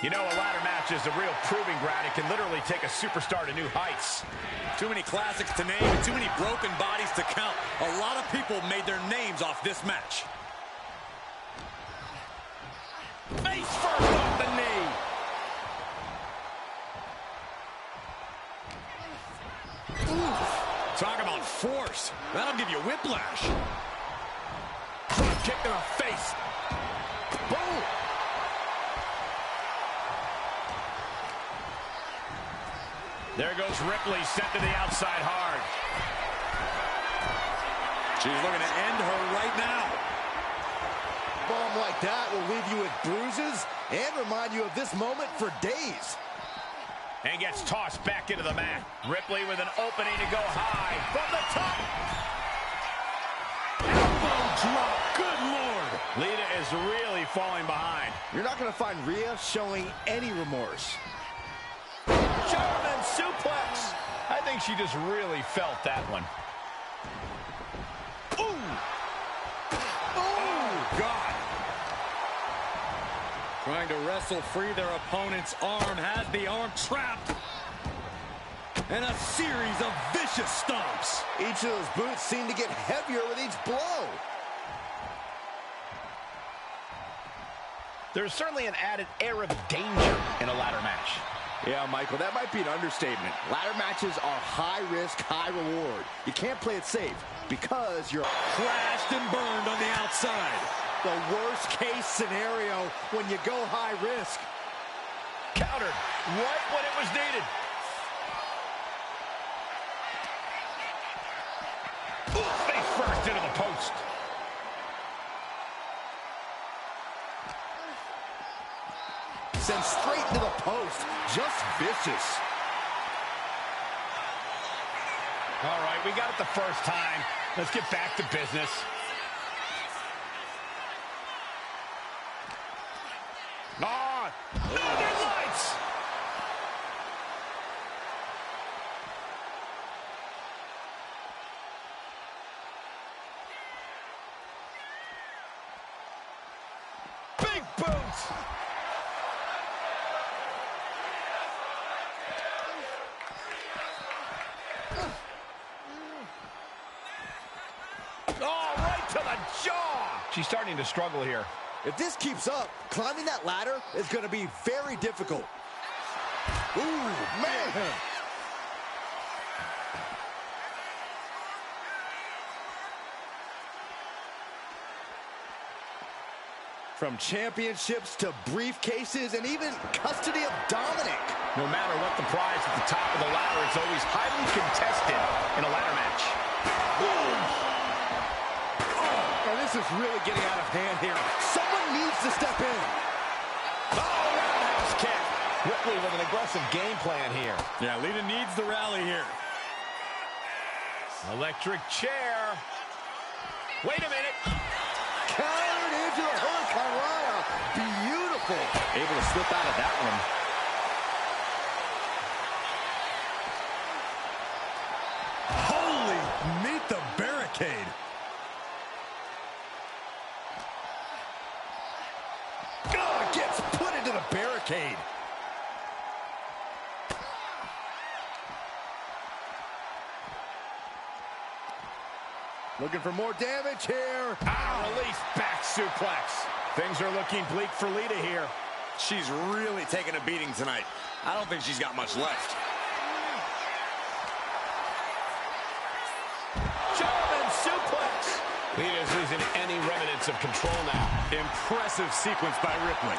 You know, a ladder match is a real proving ground. It can literally take a superstar to new heights. Too many classics to name and too many broken bodies to count. A lot of people made their names off this match. Face first off the knee. Ooh. Talk about force. That'll give you whiplash. Drop kick to the face. Boom. There goes Ripley, sent to the outside hard. She's looking to end her right now. Bomb like that will leave you with bruises and remind you of this moment for days. And gets tossed back into the mat. Ripley with an opening to go high from the top. Elbow drop. Good Lord. Lita is really falling behind. You're not going to find Rhea showing any remorse. German suplex. I think she just really felt that one. Ooh. Oh, God. Trying to wrestle free their opponent's arm, has the arm trapped. And a series of vicious stomps. Each of those boots seem to get heavier with each blow. There's certainly an added air of danger in a ladder match. Yeah, Michael, that might be an understatement. Ladder matches are high risk, high reward. You can't play it safe because you're Crashed and burned on the outside. the worst case scenario when you go high risk. Countered right when it was needed. Ooh, face first into the post. Sent straight into the post. Just vicious. All right, we got it the first time. Let's get back to business. On! Northern Lights! Big boots! Oh, right to the jaw! She's starting to struggle here. If this keeps up, climbing that ladder is going to be very difficult. Ooh, man! From championships to briefcases and even custody of Dominic. No matter what the prize at the top of the ladder, it's always highly contested in a ladder match. Boom! Oh, and this is really getting out of hand here. Someone needs to step in. Oh, roundhouse kick. Ripley with an aggressive game plan here. Yeah, Lita needs the rally here. Electric chair. Wait a minute. Countered into the Hurricane Rana. Beautiful. Able to slip out of that one. Holy, meet the barricade. Oh, it gets put into the barricade. Looking for more damage here. Release back suplex. Things are looking bleak for Lita here. She's really taking a beating tonight. I don't think she's got much left. German suplex. Lita's losing any remnants of control now. Impressive sequence by Ripley.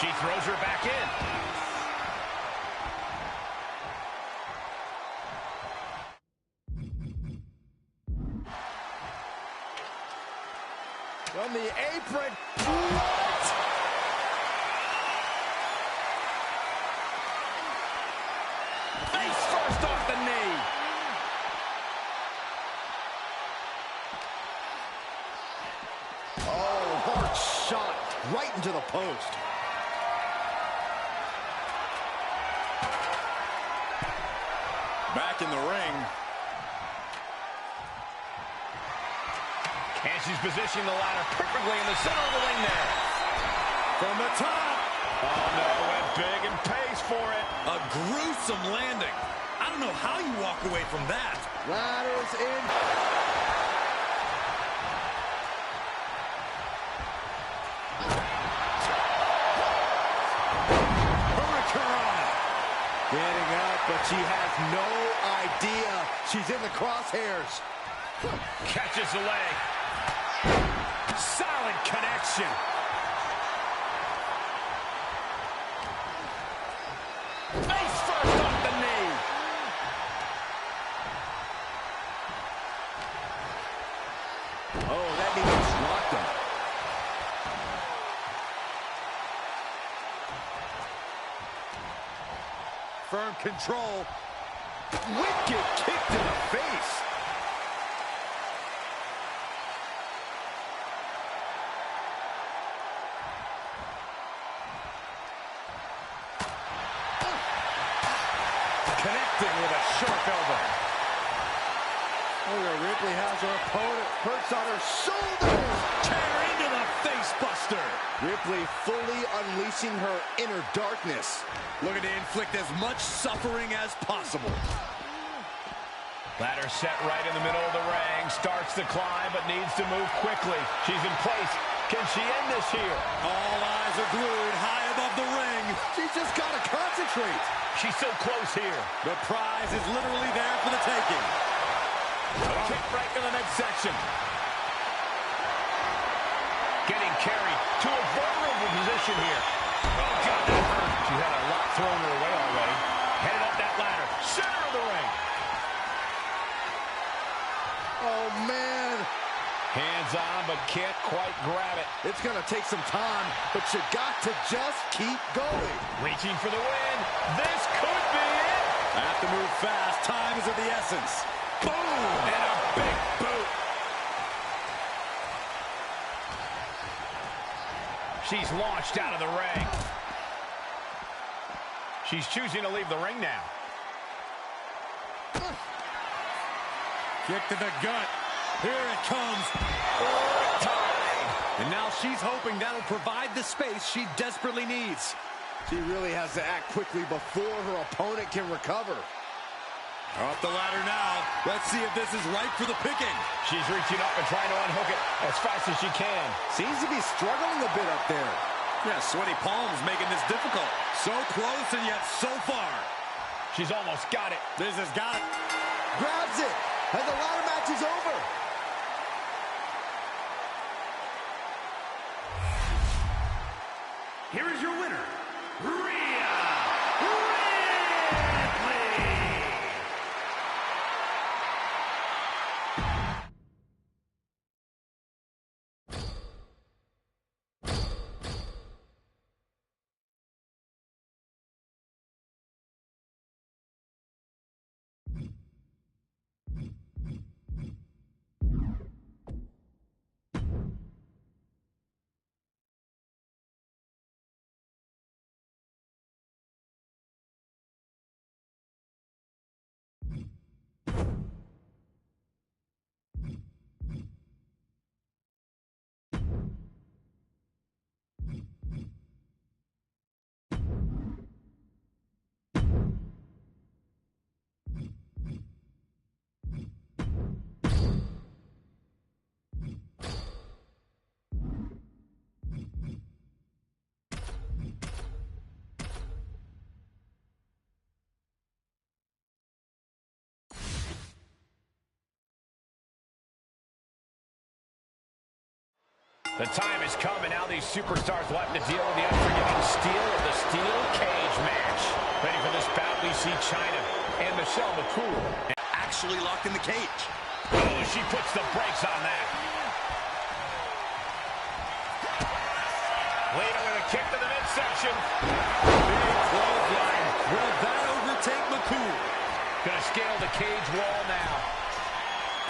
She throws her back in. From the apron. What? Face first off the knee. Oh, hard shot right into the post. Back in the ring. And she's positioning the ladder perfectly in the center of the ring there. From the top. Oh, no, went big and pays for it. A gruesome landing. I don't know how you walk away from that. Ladder's in. Hurricane. Getting up, but she has no idea she's in the crosshairs. Catches the leg. Solid connection. Face first off the knee. Oh, that knee just rocked him. Firm control. Wicked kick to the face. Connecting with a sharp elbow. Oh, Ripley has her opponent perched on her shoulders. Tear into the face buster. Ripley fully unleashing her inner darkness. Looking to inflict as much suffering as possible. Ladder set right in the middle of the ring. Starts to climb, but needs to move quickly. She's in place. Can she end this here? All eyes are glued high above the ring. She's just got to concentrate. She's so close here. The prize is literally there for the taking. A kick right in the midsection. Getting carried to a vulnerable position here. Oh, God, that hurt. She had a lot thrown her way already. Headed up that ladder. Center of the ring. Oh, man. Hands on, but can't quite grab it. It's going to take some time, but you got to just keep going. Reaching for the win. This could be it. Have to move fast. Time is of the essence. Boom! And a big boot. She's launched out of the ring. She's choosing to leave the ring now. Kick to the gut. Here it comes. And now she's hoping that'll provide the space she desperately needs. She really has to act quickly before her opponent can recover. Up the ladder now. Let's see if this is right for the picking. She's reaching up and trying to unhook it as fast as she can. Seems to be struggling a bit up there. Yeah, sweaty palms making this difficult. So close and yet so far. She's almost got it. This has got it. Grabs it, and the ladder match is over. Here is your winner, Rhea Ripley. The time has come, and now these superstars will have to deal with the unforgiving steel of the steel cage match. Ready for this bout, we see Chyna and Michelle McCool Actually locked in the cage. Oh, she puts the brakes on that. Lita with a kick to the midsection. Big clothesline. Will that overtake McCool? Gonna scale the cage wall now.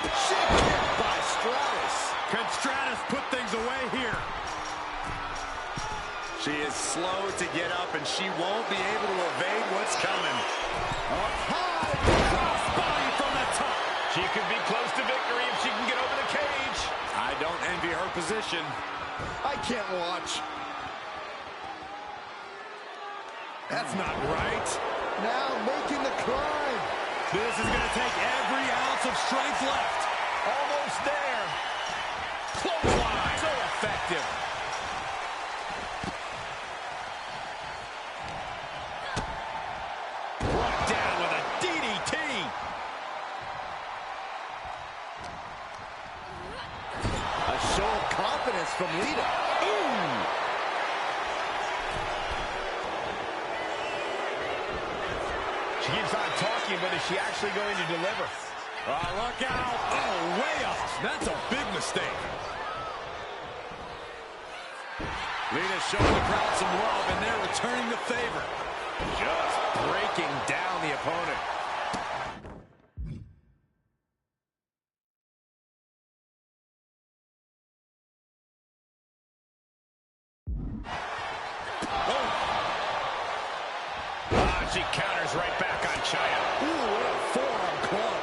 Shit kick by Stratus. Can Stratus put things away here? She is slow to get up, and she won't be able to evade what's coming. Up high. submission. I can't watch. That's not right. Now making the climb. This is going to take every ounce of strength left. Almost there. Clothesline. So effective. Brought down with a DDT. A show of confidence from Lita. Ooh. She keeps on talking, but is she actually going to deliver? Look out. Oh, way off. That's a big mistake. Lita's showing the crowd some love, and they're returning the favor. Just breaking down the opponent. She counters right back on China. Ooh, what a forearm club.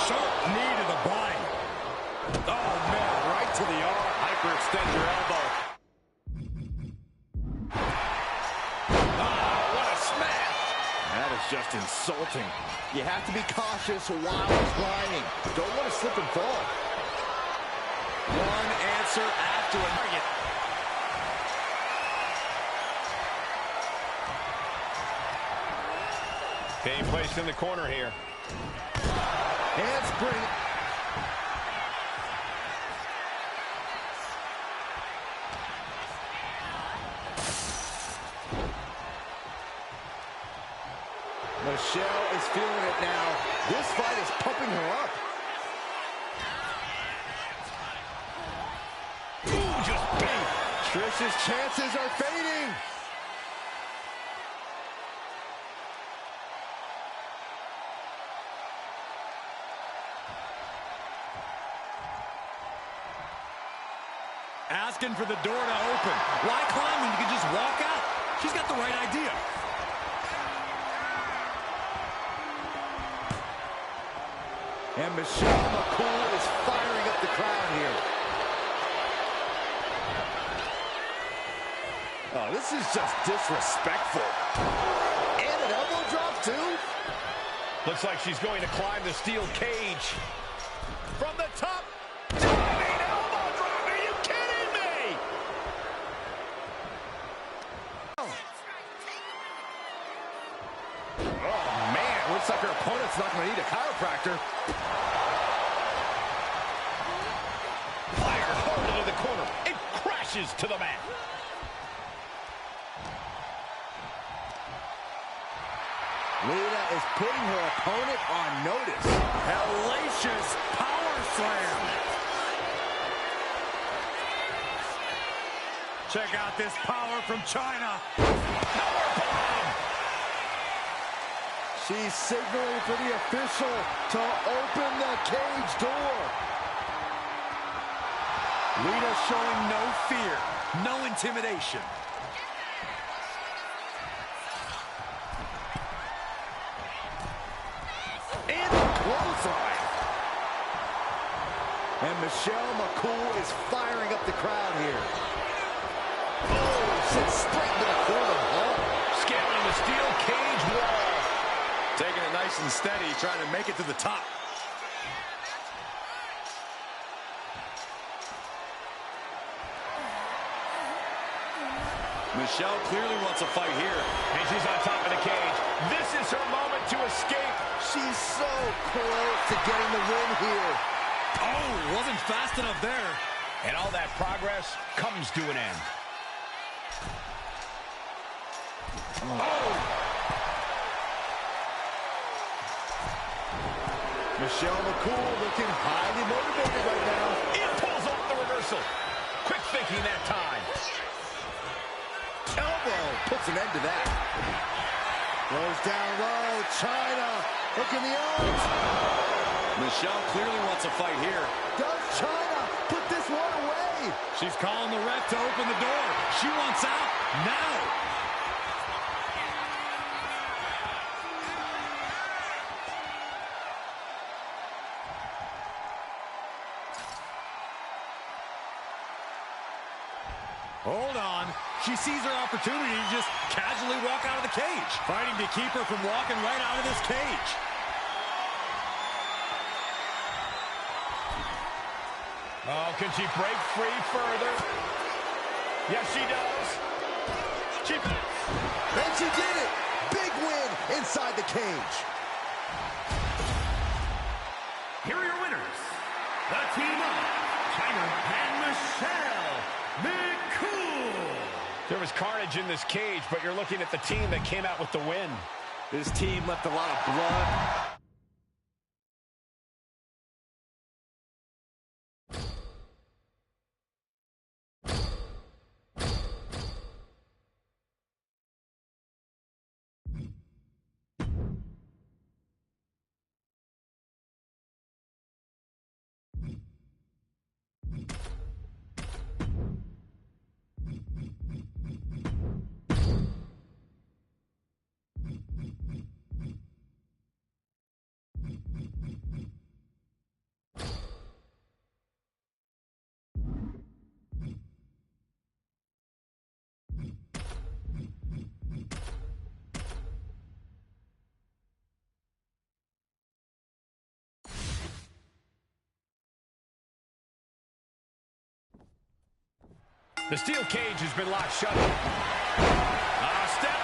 Sharp knee to the body. Oh, man, right to the arm. Hyperextend your elbow. What a smash. That is just insulting. You have to be cautious while climbing. Don't want to slip and fall. One answer after a target. Being placed in the corner here. Handspring. Michelle is feeling it now. This fight is pumping her up. Ooh, just bang. Trish's chances are fading. Asking for the door to open. Why climb when you can just walk out? She's got the right idea. And Michelle McCool is firing up the crowd here. Oh, this is just disrespectful. And an elbow drop, too? Looks like she's going to climb the steel cage. From the top. Diving elbow drop. Are you kidding me? Oh, man. Looks like her opponent's not going to need a chiropractor. Fired hard into the corner. It crashes to the mat. Lita is putting her opponent on notice. Hellacious power slam. Check out this power from China. Power bomb. She's signaling for the official to open the cage door. Lita showing no fear, no intimidation. And the clothesline. And Michelle McCool is firing up the crowd here. Oh, sits straight into the corner hard. Scaling the steel cage wall. Taking it nice and steady, trying to make it to the top. Michelle clearly wants a fight here. And she's on top of the cage. This is her moment to escape. She's so close to getting the win here. Oh, wasn't fast enough there. And all that progress comes to an end. Oh! Michelle McCool looking highly motivated right now. It pulls off the reversal. Quick thinking that time. Elbow puts an end to that. Goes down low. China hooking the arms. Michelle clearly wants a fight here. Does China put this one away? She's calling the ref to open the door. She wants out now. She sees her opportunity to just casually walk out of the cage, fighting to keep her from walking right out of this cage. Oh, can she break free further? Yes, she does. And she did it! Big win inside the cage. Here are your winners, the team of China and Michelle McCool. There was carnage in this cage, but you're looking at the team that came out with the win. This team left a lot of blood. The steel cage has been locked shut. Step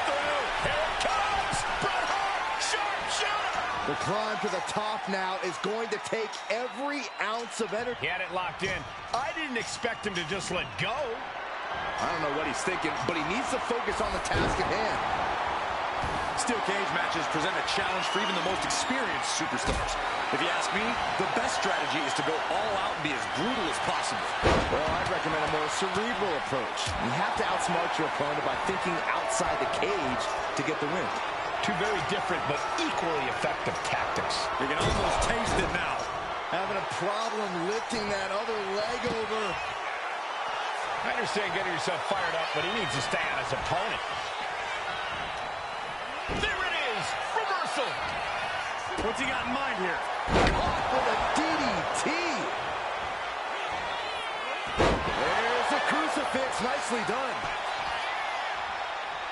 through. Here it comes. Bret Hart. Sharpshooter. The climb to the top now is going to take every ounce of energy. He had it locked in. I didn't expect him to just let go. I don't know what he's thinking, but he needs to focus on the task at hand. Steel cage matches present a challenge for even the most experienced superstars. If you ask me, the best strategy is to go all out and be as brutal as possible. Well, I'd recommend a more cerebral approach. You have to outsmart your opponent by thinking outside the cage to get the win. Two very different but equally effective tactics. You can almost taste it now. Having a problem lifting that other leg over. I understand getting yourself fired up, but he needs to stay on his opponent. There it is! Reversal! What's he got in mind here? Caught with a DDT. There's the crucifix. Nicely done.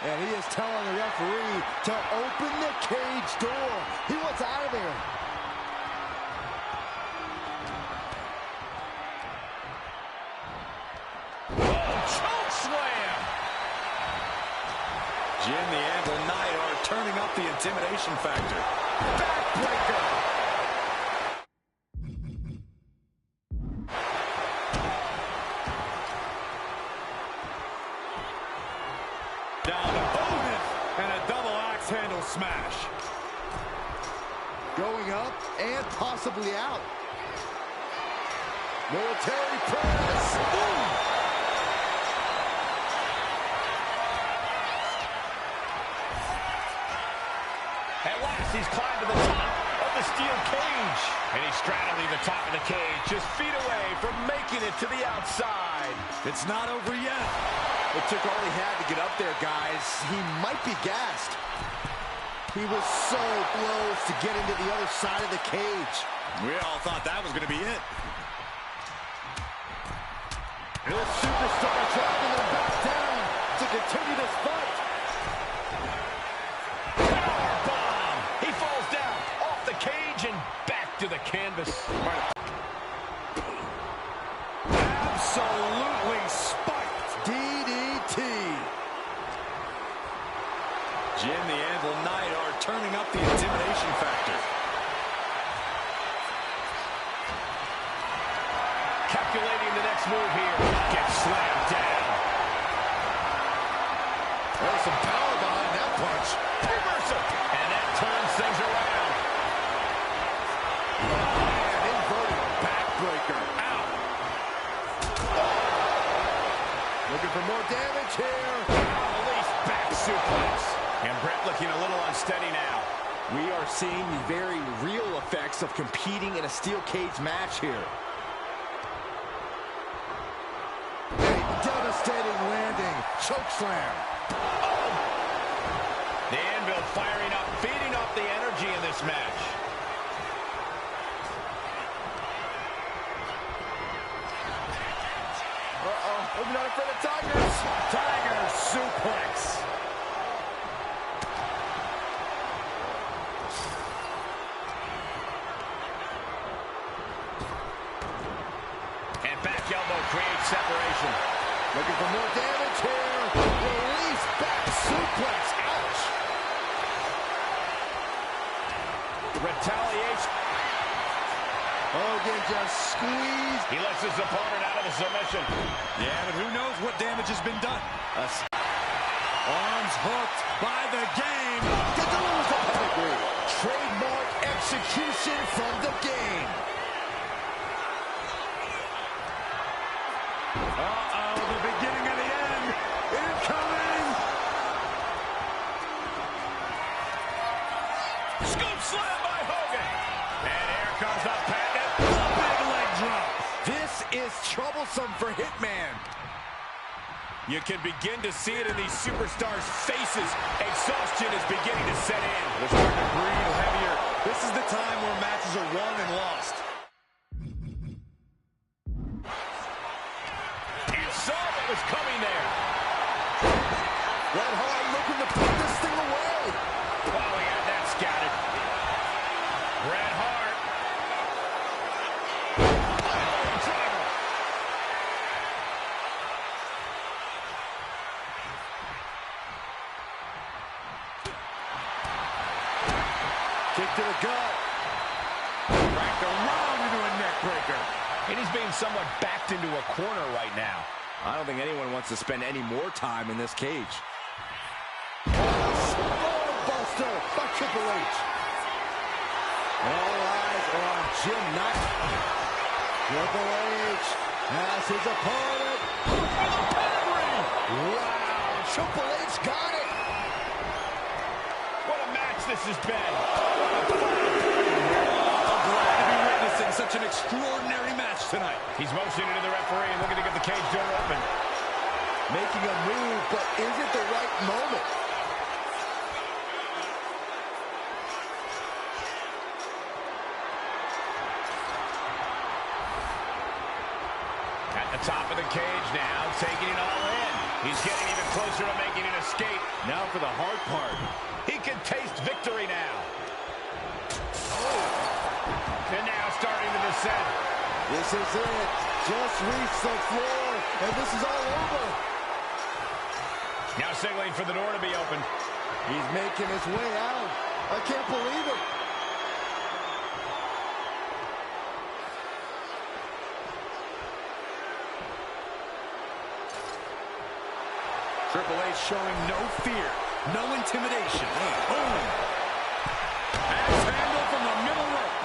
And he is telling the referee to open the cage door. He wants out of there. Choke slam! Jim the Anvil Knight are turning up the intimidation factor. Backbreaker. Down to Bowman and a double axe handle smash. Going up and possibly out. Military press. Boom. At last, he's climbed to the top of the steel cage. And he's straddling the top of the cage, just feet away from making it to the outside. It's not over yet. It took all he had to get up there, guys. He might be gassed. He was so close to getting to the other side of the cage. We all thought that was going to be it. This superstar dropping them back down to continue this fight. Powerbomb! He falls down off the cage and back to the canvas. Absolutely spiked. DDT. Jim the Anvil Knight are turning up the intimidation factor. Calculating the next move here. Gets slammed down. There's some power behind that punch. Reversal. And that turns things around. And inverted backbreaker. Out. Looking for more damage here. Release back suplex. And Bret looking a little unsteady now. We are seeing the very real effects of competing in a steel cage match here. A devastating landing. Chokeslam. Oh. The Anvil firing up, feeding off the energy in this match. Hope you're not afraid of tigers. Tiger suplex. And back elbow creates separation. Looking for more damage here. Release back suplex. Ouch. Retaliation. Hogan just squeezed. He lets his opponent out of the submission. Yeah, but who knows what damage has been done. Arms hooked by the game. Trademark execution from the game. Uh-oh, the beginning of the end. Incoming. Scoop slam by Hogan. And here comes the Panda. Big leg drop. This is troublesome for Hitman. You can begin to see it in these superstars' faces. Exhaustion is beginning to set in. They're starting to breathe heavier. This is the time where matches are won and lost. You saw what was coming there. Red Hart looking to put this thing away. Oh, he had that scouted. Bret Hart. Oh, driver. Kick to the gut. Cracked around into a neck breaker. And he's being somewhat backed into a corner right now. I don't think anyone wants to spend any more time in this cage. Buster by Triple H. All eyes are on Jim Knight. Triple H has his opponent. Wow, Triple H got it. What a match this has been. Glad to be witnessing such an extraordinary match tonight. He's motioning to the referee and looking to get the cage door open. Making a move, but is it the right moment? At the top of the cage now, taking it all in. He's getting even closer to making an escape. Now for the hard part. He can taste victory now. And now starting to descend. This is it. Just reached the floor, and this is all over. Now signaling for the door to be opened. He's making his way out. I can't believe it. Triple H showing no fear, no intimidation. Boom. Axe handle from the middle rope.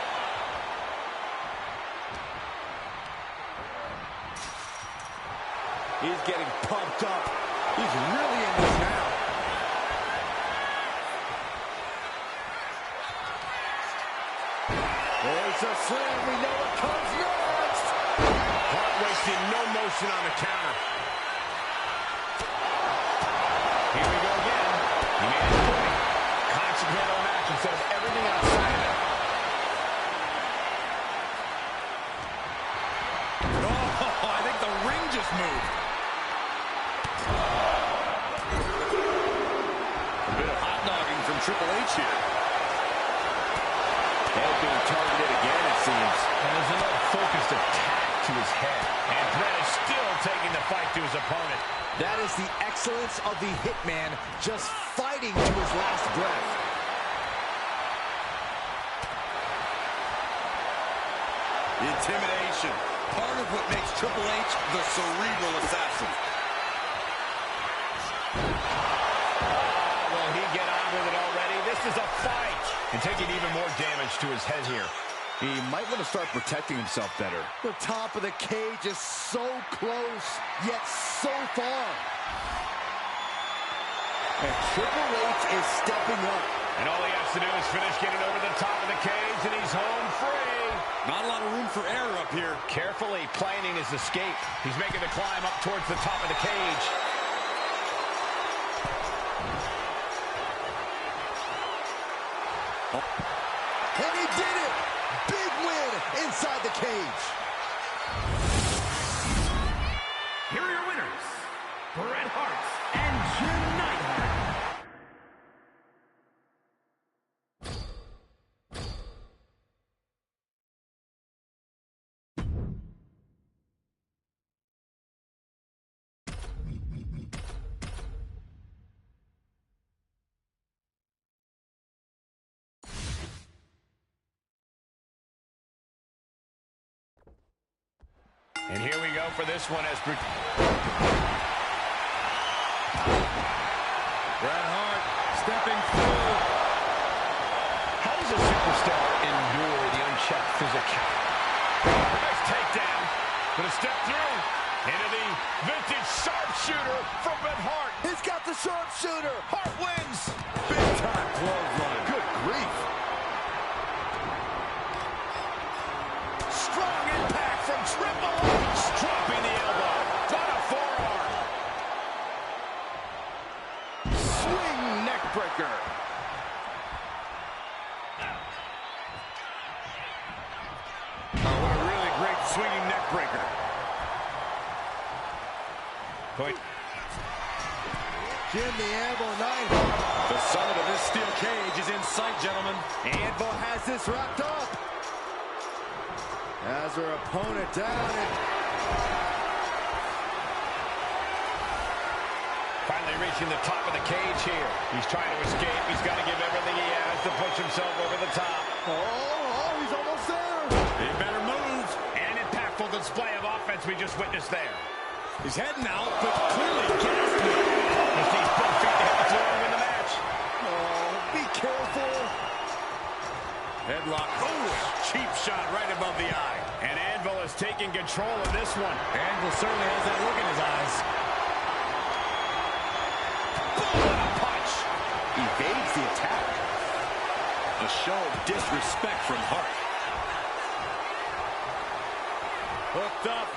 He's getting pumped up. He's really in this now. There's a slam. We know what comes next. Hart wasting no motion on the counter. Here we go again. He made his point. Concentrate on the match instead of everything outside of it. Oh, I think the ring just moved. A bit of hot dogging from Triple H here. Head being targeted again, it seems. And there's another focused attack to his head. And Bret is still taking the fight to his opponent. That is the excellence of the Hitman, just fighting to his last breath. Intimidation, part of what makes Triple H the cerebral assassin. Will he get on with it already? This is a fight. And taking even more damage to his head here. He might want to start protecting himself better. The top of the cage is so close, yet so far. And Triple H is stepping up. And all he has to do is finish getting over the top of the cage, and he's home free. Not a lot of room for error up here. Carefully planning his escape. He's making the climb up towards the top of the cage. And he did it! Big win inside the cage. Here are your winners, And here we go for this one as Bret Hart stepping through. How does a superstar endure the unchecked physicality? Nice takedown. Gonna step through into the vintage sharpshooter from Bret Hart. He's got the sharpshooter. Hart wins. Big time clothesline. Good grief. Strong impact from Triple H. Dropping the elbow. On a forearm. Swing neck breaker. Oh, what a really great swinging neck breaker. Jim the Anvil Knight. The summit of this steel cage is in sight, gentlemen. Anvil has this wrapped up. Has her opponent down. And finally reaching the top of the cage here. He's trying to escape. He's got to give everything he has to push himself over the top. oh, he's almost there. He better move. And an impactful display of offense we just witnessed there. He's heading out, but clearly gasping. He needs both feet to hit the floor and win the match. Oh, be careful. Headlock. Oh, cheap shot right above the eye. And Anvil is taking control of this one. Anvil certainly has that look in his eyes. Boom, what a punch. Evades the attack. A show of disrespect from Hart. Hooked up.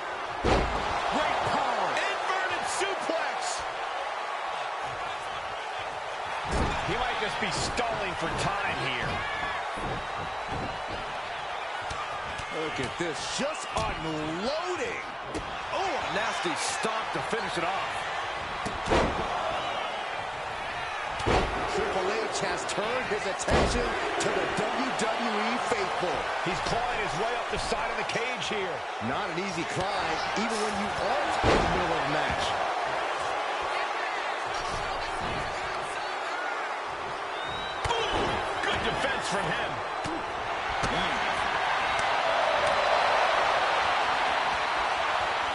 Great power. Inverted suplex. He might just be stalling for time here. Look at this, just unloading. Oh, a nasty stomp to finish it off. Triple H has turned his attention to the WWE faithful. He's clawing his way up the side of the cage here. Not an easy climb, even when you aren't in the middle of a match. Boom! Good defense from him.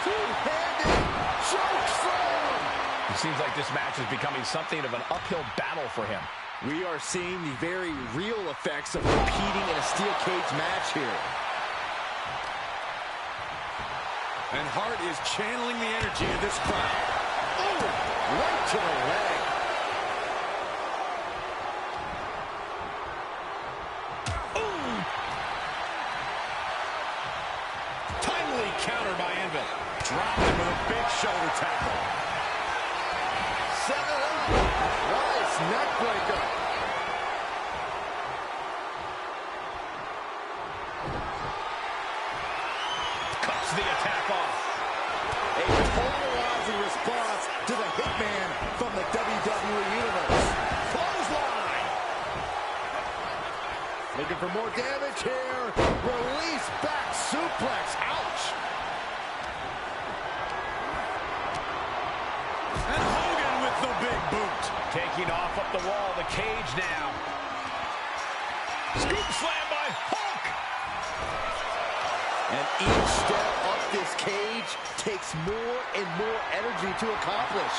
Two-handed choke slam. It seems like this match is becoming something of an uphill battle for him. We are seeing the very real effects of competing in a steel cage match here. And Hart is channeling the energy of this crowd. Oh, right to the leg. Ooh. Timely counter by Anvil. Dropped him with a big shoulder tackle. Set it up. Nice neck breaker. Cuts the attack off. A polarizing response to the hitman from the WWE Universe. Clothesline. Looking for more damage here. Release back suplex. Ouch. And Hogan with the big boot. Taking off up the wall, the cage now. Scoop slam by Hulk. And each step up this cage takes more and more energy to accomplish.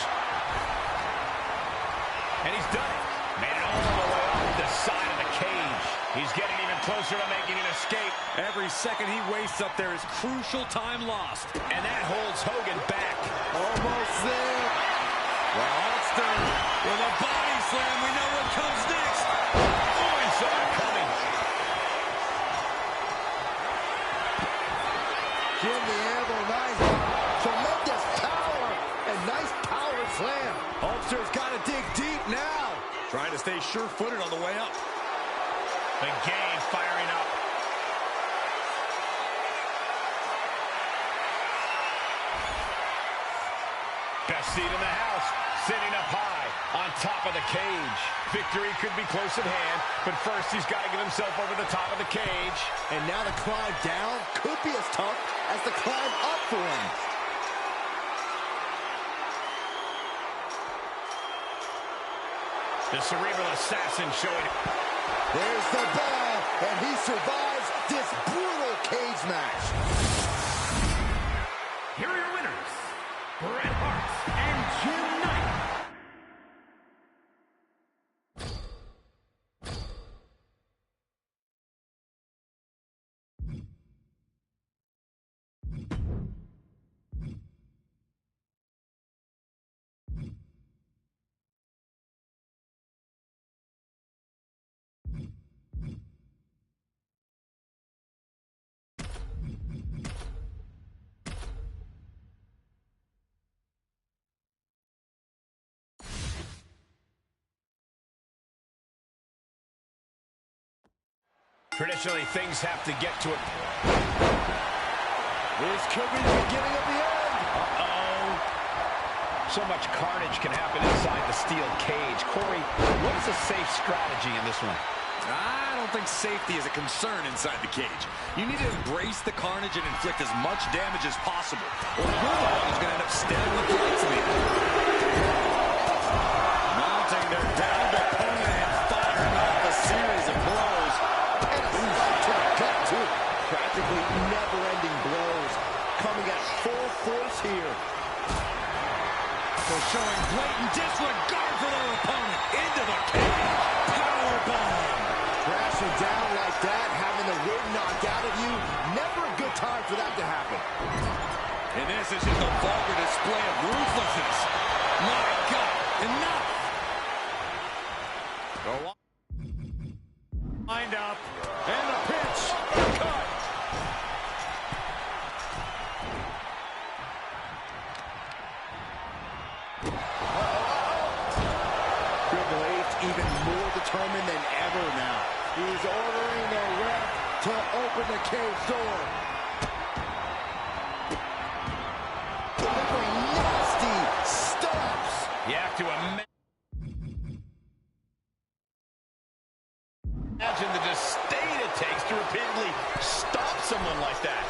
And he's done it. Made it all the way up the side of the cage. He's getting even closer to making an escape. Every second he wastes up there is crucial time lost. And that holds Hogan back. Almost there. Well, Austin with a body slam. We know what comes next. Oh, he saw it coming. Jim the Anvil Knight. Tremendous power and nice power slam. Hulkster's got to dig deep now. Trying to stay sure-footed on the way up. The game firing up. Best seat in the house, sitting up high on top of the cage. Victory could be close at hand, but first he's got to get himself over the top of the cage. And now the climb down could be as tough as the climb up for him. The cerebral assassin showing it. There's the bell, and he survives this brutal cage match. Traditionally, things have to get to it. This could be the beginning of the end. Uh-oh. So much carnage can happen inside the steel cage. Corey, what is a safe strategy in this one? I don't think safety is a concern inside the cage. You need to embrace the carnage and inflict as much damage as possible, or you're the one who's going to end up stabbing the flights of the end. Mounting their downed opponent and firing off a series of blows. And a slap to the gut, too. Practically never-ending blows coming at full force here. They're showing blatant disregard for their opponent. Into the cage. Powerbomb. Crashing down like that, having the wind knocked out of you, never a good time for that to happen. And this is just a vulgar display of ruthlessness. My God, enough! Go on. Wind up. And the pitch. Cut. Triple H even more determined than ever now. He's ordering the ref to open the cage door. Delivering nasty stops. You have to imagine the disdain it takes to repeatedly stop someone like that.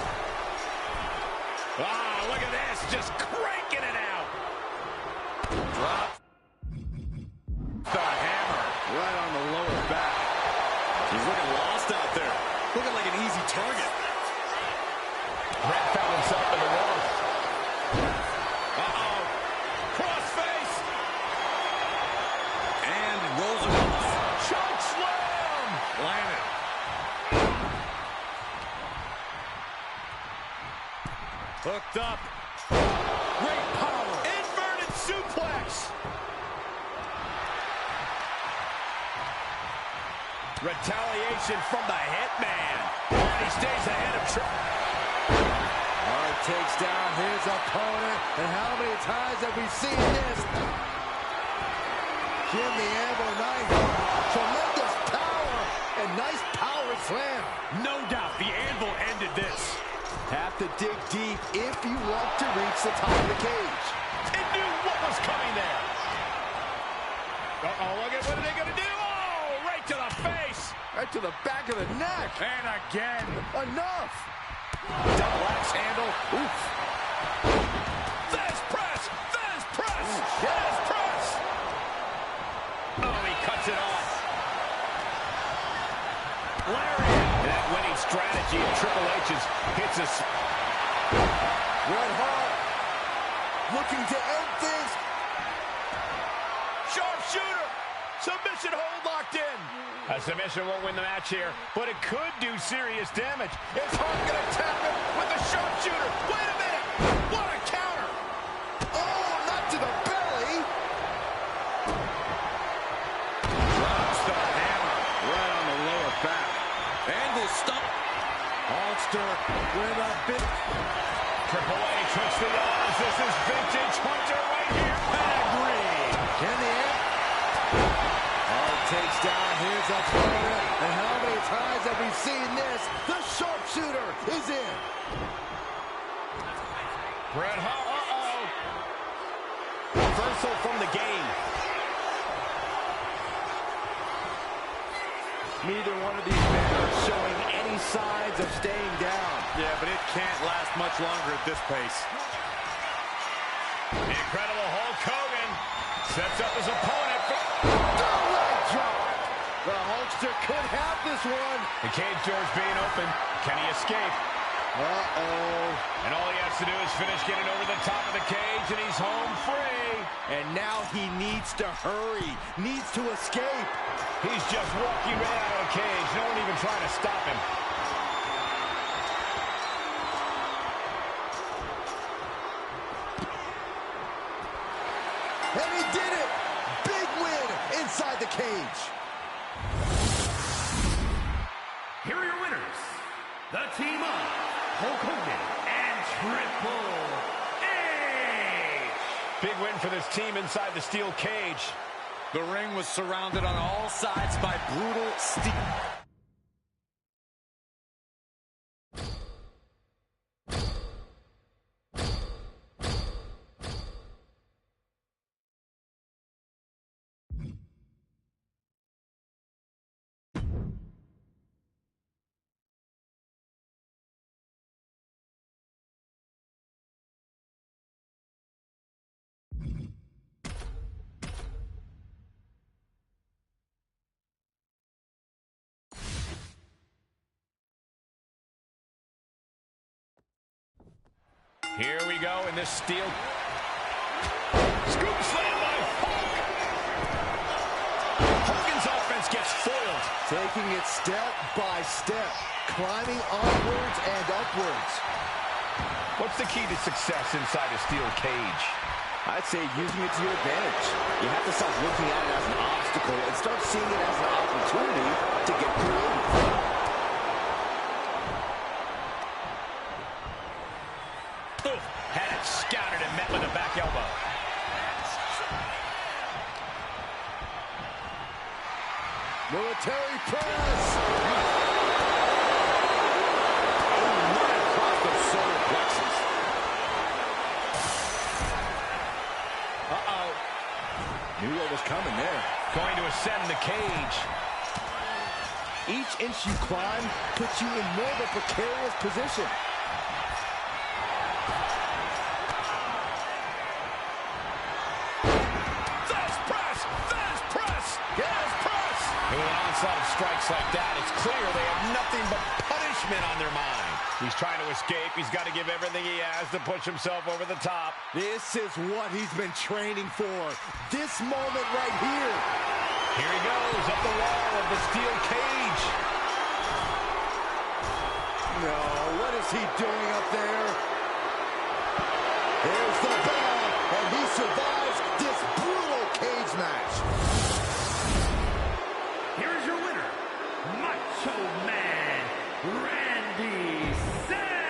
Ah, look at this, just cranking it out. Drop. The hammer right on the lower back. He's looking lost out there. Looking like an easy target. Brett found himself in the wrong. Uh-oh. Crossface. And rolls him off. Choke slam. Landed. Hooked up. Great power. Inverted suplex. Retaliation from the Hitman. And he stays ahead of Triple. Hart takes down his opponent. And how many times have we seen this? Jim the Anvil Neidhart. Tremendous power. And nice power slam. No doubt the Anvil ended this. Have to dig deep if you want to reach the top of the cage. It knew what was coming there. Uh-oh, look at what are they going to do? Oh, right to the face. Right to the back of the neck. And again. Enough. Double axe handle. Oof. Fast press. Fast press. Fast press. Oh, he cuts it off. Lariat. That winning strategy of Triple H's hits us. Bret Hart looking to end this. Sharpshooter. Submission hold locked in. A submission won't win the match here, but it could do serious damage. Is Hart going to tap him with the sharpshooter? Wait a minute. What a counter. Oh, not to the belly. Drops the hammer right on the lower back. Anvil stop. Hulkster with a big... Triple H hooks the arms. This is vintage Hunter right here. Pedigree. Can the end? Hart takes down his opponent. And how many times have we seen this? The sharpshooter is in. Bret Hart. Uh-oh. Reversal from the game. Neither one of these men are showing any signs of staying down. Yeah, but it can't last much longer at this pace. The incredible Hulk Hogan sets up his opponent. Double leg drop. The Hulkster could have this one. The cage door's being opened. Can he escape? Uh-oh. And all he has to do is finish getting over the top of the cage, and he's home free. And now he needs to hurry, needs to escape. He's just walking right out of the cage. No one even trying to stop him. And he did it! Big win inside the cage. Here are your winners, the team of Hulk Hogan and Triple H. Big win for this team inside the steel cage. The ring was surrounded on all sides by brutal steel. Here we go in this steel. Scoop slam by Hulk. Hogan's offense gets foiled. Taking it step by step, climbing onwards and upwards. What's the key to success inside a steel cage? I'd say using it to your advantage. You have to stop looking at it as an obstacle and start seeing it as an opportunity to get creative. Oof, had it scouted and met with a back elbow. Military press. Knew what was coming there. Going to ascend the cage. Each inch you climb puts you in more of a precarious position. Fast press! Fast press! Yes, press! And with an onslaught of strikes like that, it's clear they have nothing but punishment on their mind. He's trying to escape. He's got to give everything he has to push himself over the top. This is what he's been training for. This moment right here. Here he goes, up the wall of the steel cage. No, what is he doing up there? There's the bell, and he survives this brutal cage match. Here is your winner, Macho Man Randy Savage.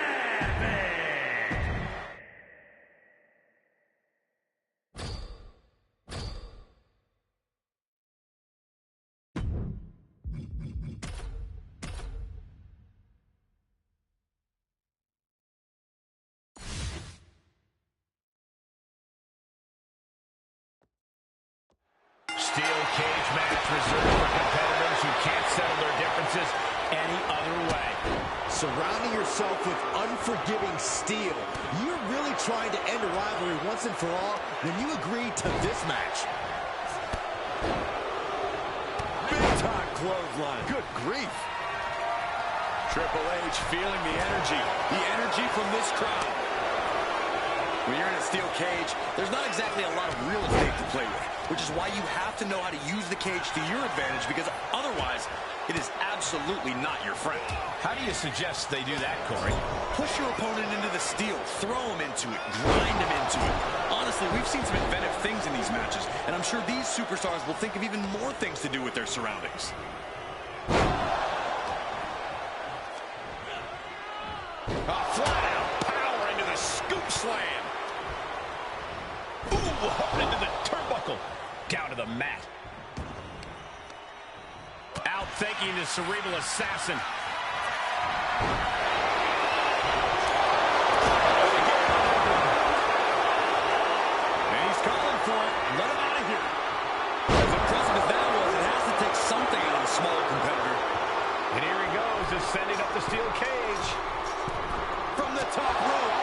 Steel cage match reserved for competitors who can't settle their differences any other way. Surrounding yourself with unforgiving steel. You're really trying to end a rivalry once and for all when you agree to this match. Big time clothesline. Good grief. Triple H feeling the energy from this crowd. When you're in a steel cage, there's not exactly a lot of real estate to play with, which is why you have to know how to use the cage to your advantage, because otherwise, it is absolutely not your friend. How do you suggest they do that, Corey? Push your opponent into the steel, throw him into it, grind him into it. Honestly, we've seen some inventive things in these matches, and I'm sure these superstars will think of even more things to do with their surroundings. Flat out power into the scoop slam. Ooh, hard into the turnbuckle. Down to the mat. Outthinking the cerebral assassin. And he's calling for it. Let him out of here. As impressive as that was, it has to take something out of a smaller competitor. And here he goes, ascending up the steel cage. From the top rope.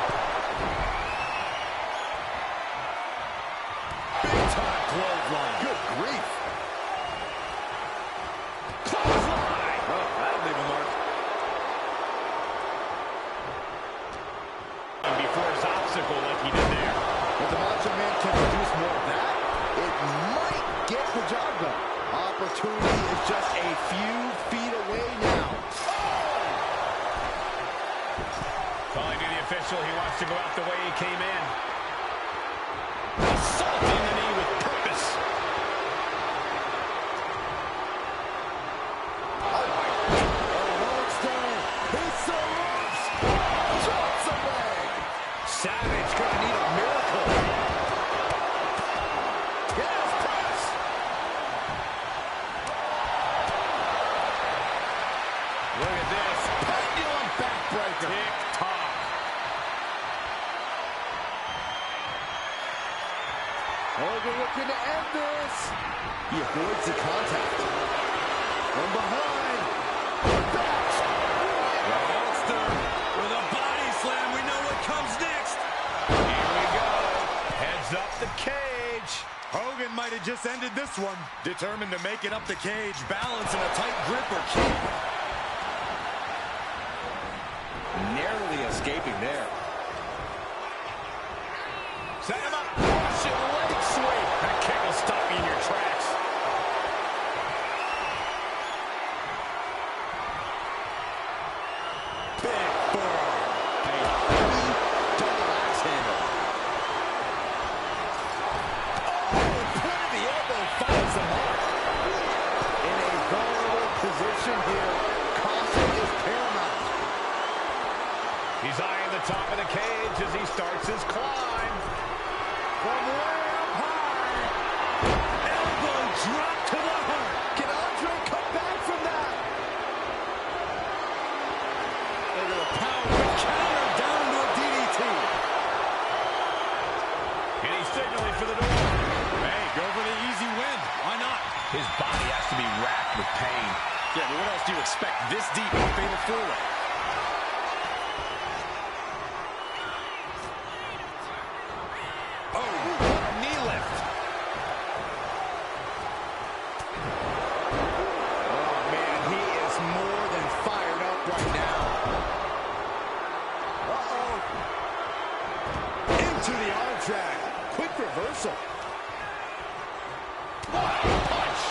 Big time clothesline. Good grief. Clothesline. Oh, that'll leave a mark. And before his obstacle like he did there. If the Macho Man can produce more of that, it might get the job done. Opportunity is just a few feet away now. Calling to the official, he wants to go out the way he came in. Assaulting the knee with purpose. Oh my God. Monster. Hits the ropes. Drops away. Savage gonna need a miracle. Yes, press. Look at this. Pendulum backbreaker. Tick-tock. Hogan looking to end this. He avoids the contact. From behind. Back. The Hulkster with a body slam. We know what comes next. Here we go. Heads up the cage. Hogan might have just ended this one. Determined to make it up the cage. Balance in a tight grip or keep. Narrowly escaping there. Set him up. Russian leg sweep. That kick will stop you in your tracks. Big forearm. A heavy double axe handle. Oh, the point of the elbow finds the mark. In a vulnerable position here, caution is paramount. He's eyeing the top of the cage as he starts his climb. From way up high. Elbow drop to the heart. Can Andre come back from that? Into the power counter down to a DDT. And he's signaling for the door. Hey, go for the easy win. Why not? His body has to be racked with pain. Yeah, but what else do you expect this deep in a fatal four-way? Oh, what a knee lift. Oh, man, he is more than fired up right now. Uh-oh. Into the arm drag. Quick reversal. Punch.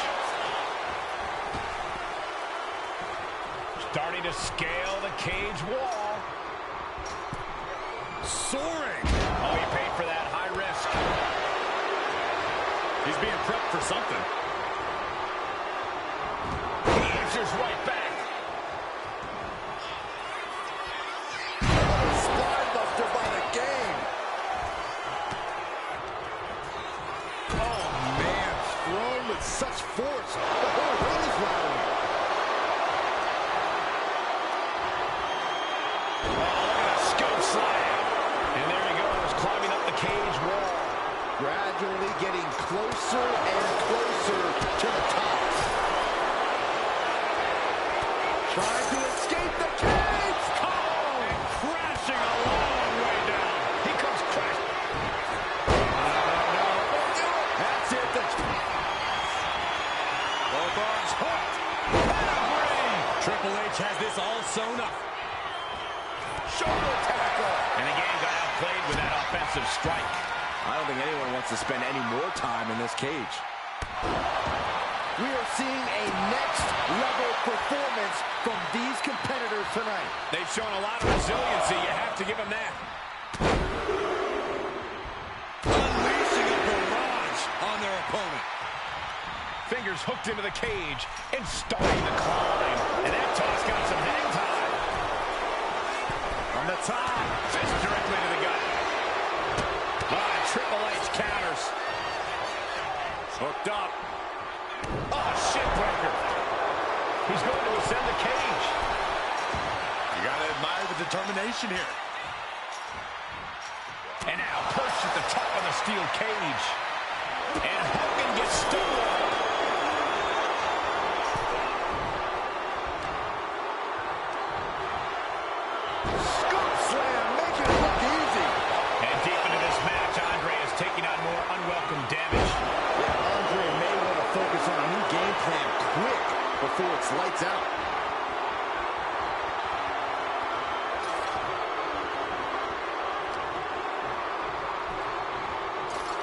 Starting to scale the cage wall. Soaring. Oh, he paid for that. High risk. He's being prepped for something. He answers right back. Spine buster by the game. Oh, man. Thrown with such force. The whole ring is rattling. Oh, look at a scoop slam. And there he goes, climbing up the cage wall. Gradually getting closer and closer to the top. Trying to escape the cage. Oh, and crashing a long way down. He comes crashing. No. That's it. Both arms hooked. Pedigree. Triple H has this all sewn up. Shoulder tackle. And again, got outplayed with that offensive strike. I don't think anyone wants to spend any more time in this cage. We are seeing a next-level performance from these competitors tonight. They've shown a lot of resiliency. You have to give them that. Unleashing a barrage on their opponent. Fingers hooked into the cage and starting to climb. And that toss got some hang time. On the top, fist directly to the gut. Triple H counters. Hooked up. Oh, shit breaker. He's going to ascend the cage. You gotta admire the determination here. And now perched at the top of the steel cage. And Hogan gets stonewalled. Scoop slam, make it look easy. And deep into this match, Andre is taking on more unwelcome damage. Yeah, Andre may want to focus on a new game plan quick before it's lights out.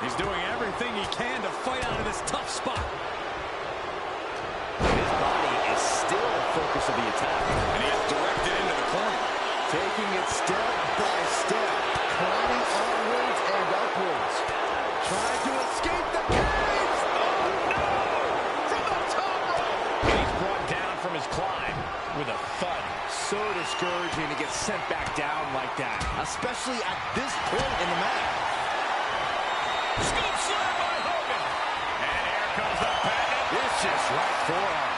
He's doing everything he can to fight out of this tough spot. His body is still the focus of the attack. And he is directed into the corner. Taking it step by step, climbing onwards and upwards. Trying to escape the cage. Oh, no! From the top rope! And he's brought down from his climb with a thud. So discouraging to get sent back down like that, especially at this point in the match. Scoop slam by Hogan. And here comes the patent. Vicious right forearm.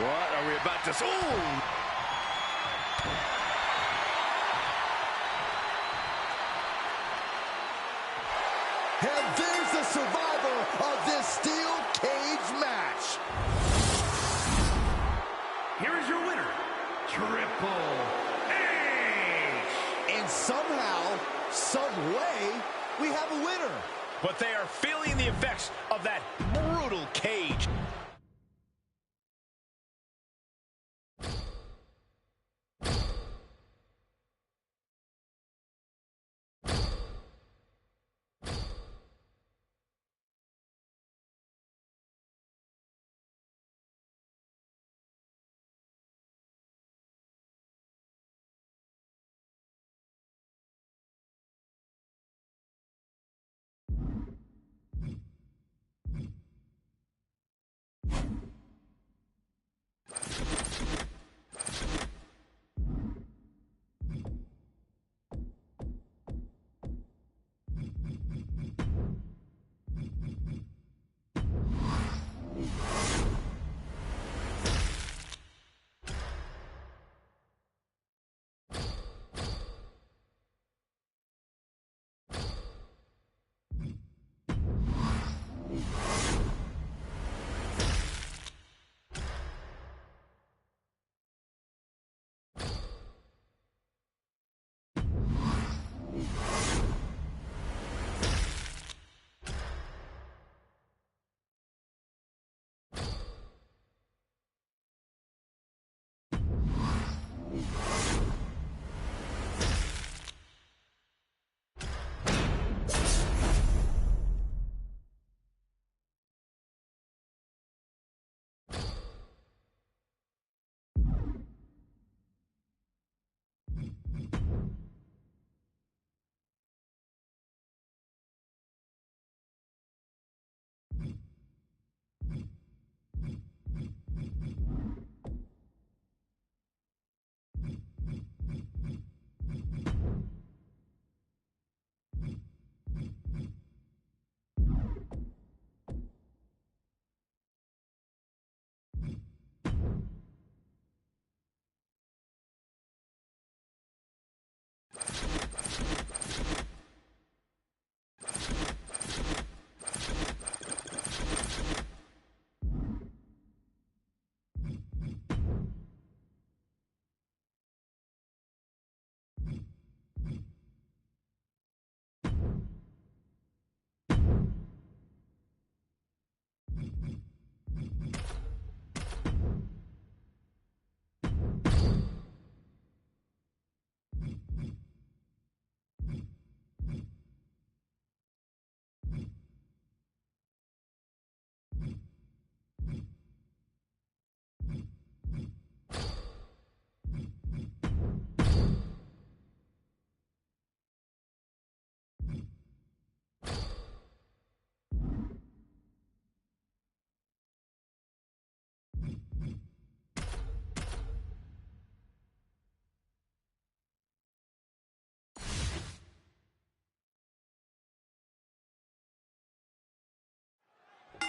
What are we about to see? Ooh! And there's the survivor of this steel cage match. Here is your winner, Triple H. And somehow, some way, we have a winner. But they are feeling the effects of that brutal cage.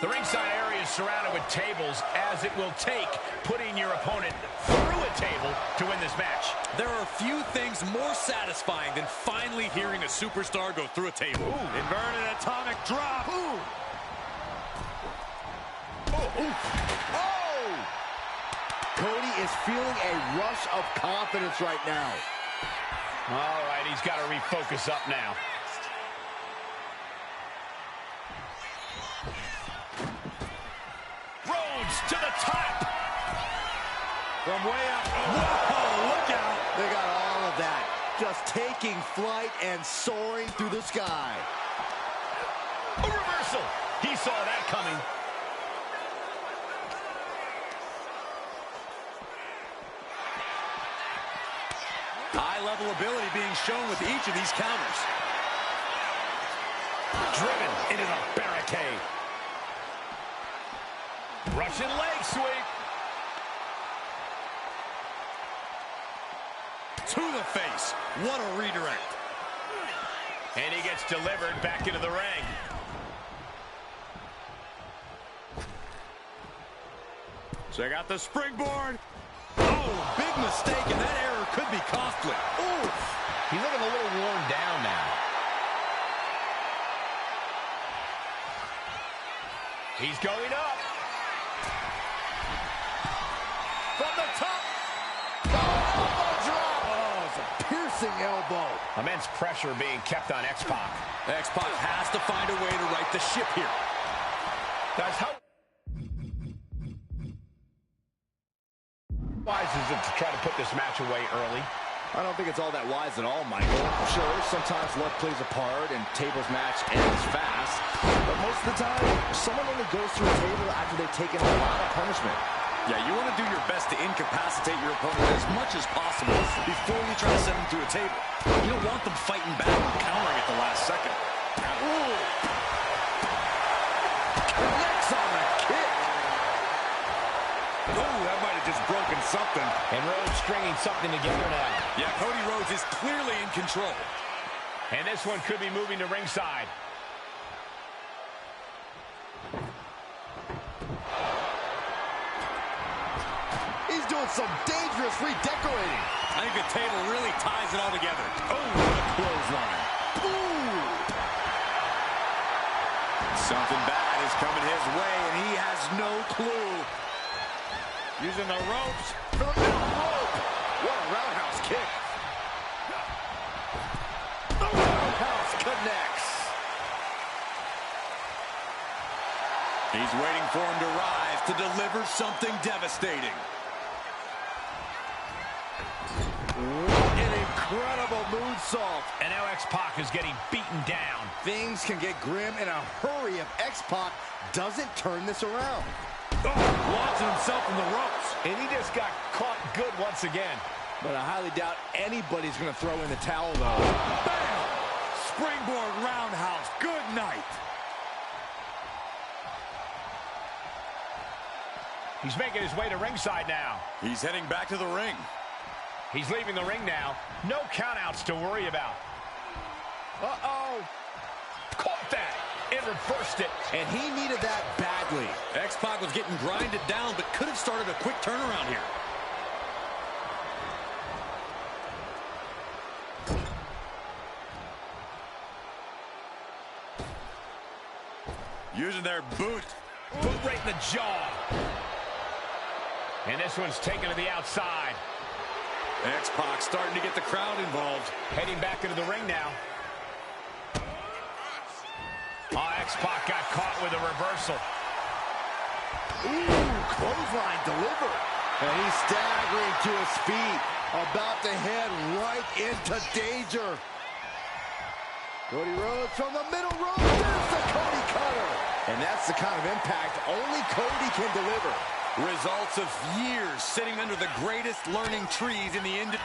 The ringside area is surrounded with tables, as it will take putting your opponent through a table to win this match. There are few things more satisfying than finally hearing a superstar go through a table. Ooh. Inverted atomic drop. Ooh. Oh, ooh. Oh! Cody is feeling a rush of confidence right now. All right, he's got to refocus up now. Rhodes to the top. From way up. Whoa, look out. They got all of that. Just taking flight and soaring through the sky. A reversal. He saw that coming. High-level ability being shown with each of these counters. Driven into the barricade. Russian leg sweep. To the face. What a redirect. And he gets delivered back into the ring. Check out the springboard. Oh, big mistake, and that error could be costly. Ooh. He's looking a little worn down now. He's going up. From the top. Elbow drop. Oh, it's a piercing elbow. Immense pressure being kept on X-Pac. X-Pac has to find a way to right the ship here. Guys, how wise is it to try to put this match away early? I don't think it's all that wise at all, Michael. Sure, sometimes luck plays a part and tables match ends fast. But most of the time, someone only goes through a table after they've taken a lot of punishment. Yeah, you want to do your best to incapacitate your opponent as much as possible before you try to send them to a table. You don't want them fighting back and countering at the last second. Ooh. Connects on the kick. Oh, that might have just broken something. And Rhodes stringing something together now. Yeah, Cody Rhodes is clearly in control. And this one could be moving to ringside. He's doing some dangerous redecorating. I think the table really ties it all together. Oh, what a clothesline. Ooh. Something bad is coming his way, and he has no clue. Using the ropes. For the middle rope. What a roundhouse kick. The roundhouse connects. He's waiting for him to rise to deliver something devastating. What an incredible moonsault. And now X-Pac is getting beaten down. Things can get grim in a hurry if X-Pac doesn't turn this around. Oh, launching himself in the ropes. And he just got caught good once again. But I highly doubt anybody's going to throw in the towel, though. Bam! Springboard roundhouse. Good night. He's making his way to ringside now. He's heading back to the ring. He's leaving the ring now. No countouts to worry about. Uh-oh. Caught that and reversed it. And he needed that badly. X-Pac was getting grinded down, but could have started a quick turnaround here. Using their boot. Boot right in the jaw. And this one's taken to the outside. X-Pac starting to get the crowd involved. Heading back into the ring now. Oh, X-Pac got caught with a reversal. Ooh, clothesline delivered. And he's staggering to his feet, about to head right into danger. Cody Rhodes from the middle rope. There's the Cody cutter. And that's the kind of impact only Cody can deliver. Results of years sitting under the greatest learning trees in the industry.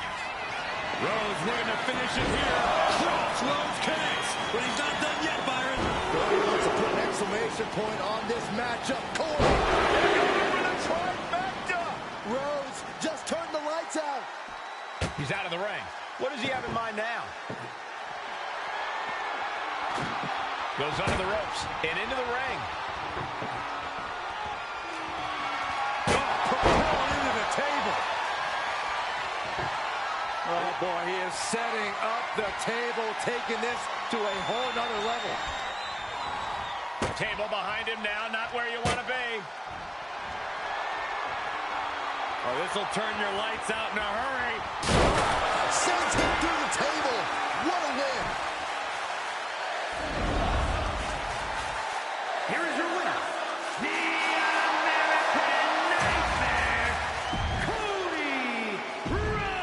Rhodes looking to finish it here. Crossroads connects, but he's not done yet, Byron. Cody wants to put an exclamation point on this matchup. Cody, for the trifecta. Rhodes just turned the lights out. He's out of the ring. What does he have in mind now? Goes under the ropes and into the ring. Propelled into the table. Oh, boy, he is setting up the table, taking this to a whole nother level. Table behind him now, not where you want to be. Oh, this will turn your lights out in a hurry. Sends him through the table. What a win. Here is your winner, the American Nightmare, Cody Rhodes.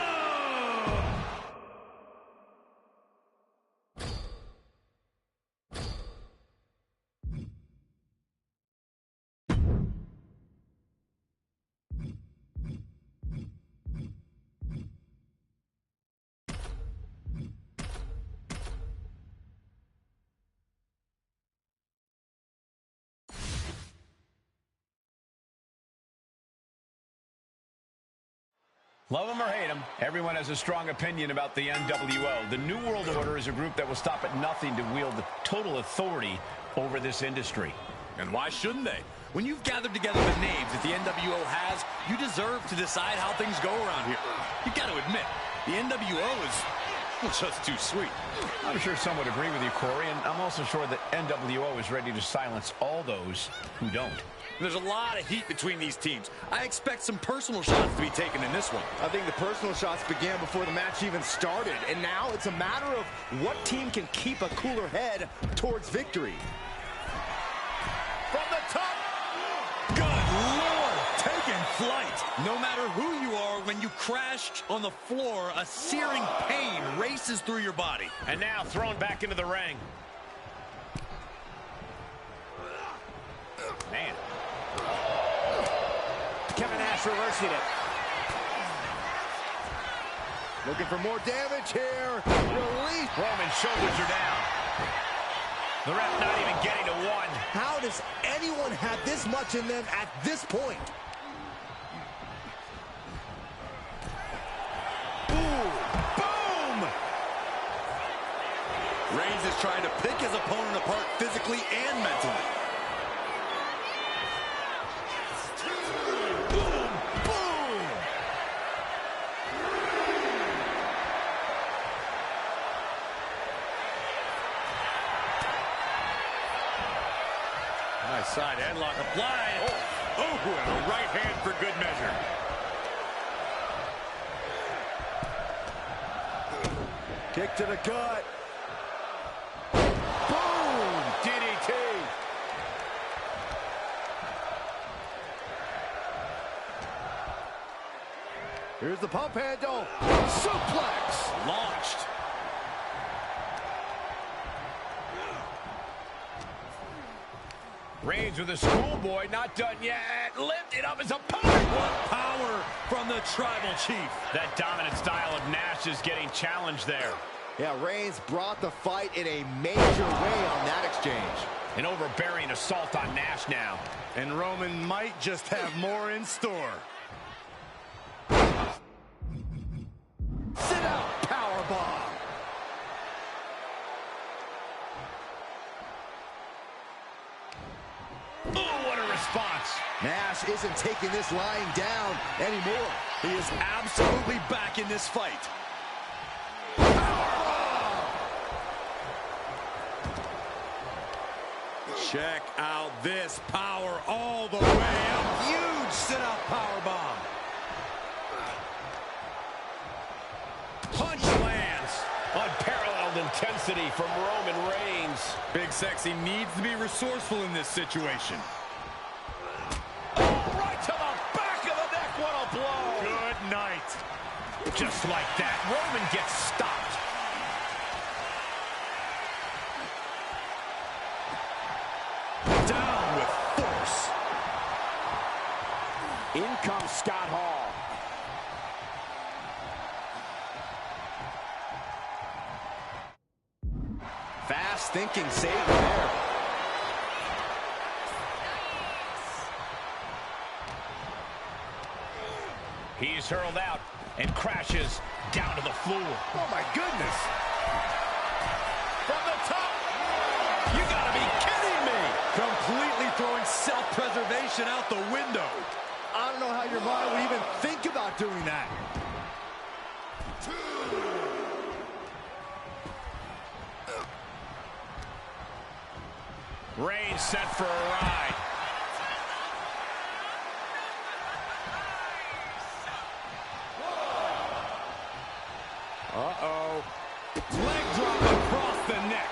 Love him or hate him, everyone has a strong opinion about the NWO. The New World Order is a group that will stop at nothing to wield the total authority over this industry. And why shouldn't they? When you've gathered together the names that the NWO has, you deserve to decide how things go around here. You got to admit, the NWO is just too sweet. I'm sure some would agree with you, Corey, and I'm also sure that NWO is ready to silence all those who don't. There's a lot of heat between these teams. I expect some personal shots to be taken in this one. I think the personal shots began before the match even started, and now it's a matter of what team can keep a cooler head towards victory. From the top. Good Lord, taking flight. No matter who you are, when you crash on the floor, a searing pain races through your body. And now thrown back into the ring. Man. Kevin Nash reversing it. Looking for more damage here. Release. Roman's shoulders are down. The ref not even getting to one. How does anyone have this much in them at this point? Ooh, boom! Reigns is trying to pick his opponent apart physically and mentally. Nice side headlock applied. Oh, and a right hand for good measure. Kick to the gut. Boom! DDT. Here's the pump handle. Suplex. Launched. Reigns with a schoolboy, not done yet. Lifted up his opponent. What power from the Tribal Chief. That dominant style of Nash is getting challenged there. Yeah, Reigns brought the fight in a major way on that exchange. An overbearing assault on Nash now. And Roman might just have more in store. Sit out, powerbomb. Oh, what a response. Nash isn't taking this lying down anymore. He is absolutely back in this fight. Check out this power all the way. A huge sit-out powerbomb. Punch lands. Unparalleled intensity from Roman Reigns. Big Sexy needs to be resourceful in this situation. Oh, right to the back of the neck. What a blow. Good night. Just like that, Roman gets stopped. Down with force. In comes Scott Hall. Fast thinking save there. He's hurled out and crashes down to the floor. Oh my goodness. From the top. You gotta be kidding me. Completely throwing self-preservation out the window. I don't know how your mind would even think about doing that. Reigns set for a ride. Uh-oh. Leg drop across the neck.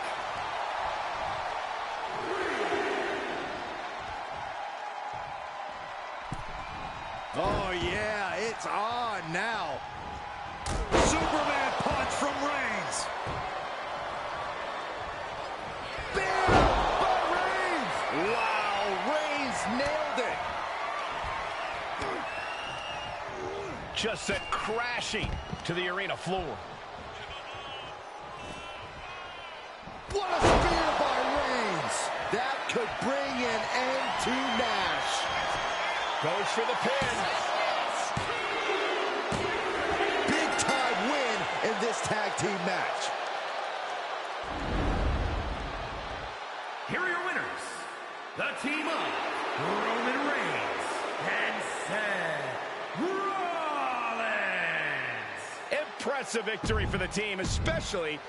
Oh, yeah, it's on now. Superman punch from Reigns. Bam! By Reigns! Wow, Reigns nailed it. Just sent crashing to the arena floor. What a spear by Reigns. That could bring an end to Nash. Goes for the pin. Big time win in this tag team match. Here are your winners, the team of Roman Reigns and Seth Rollins. Impressive victory for the team, especially...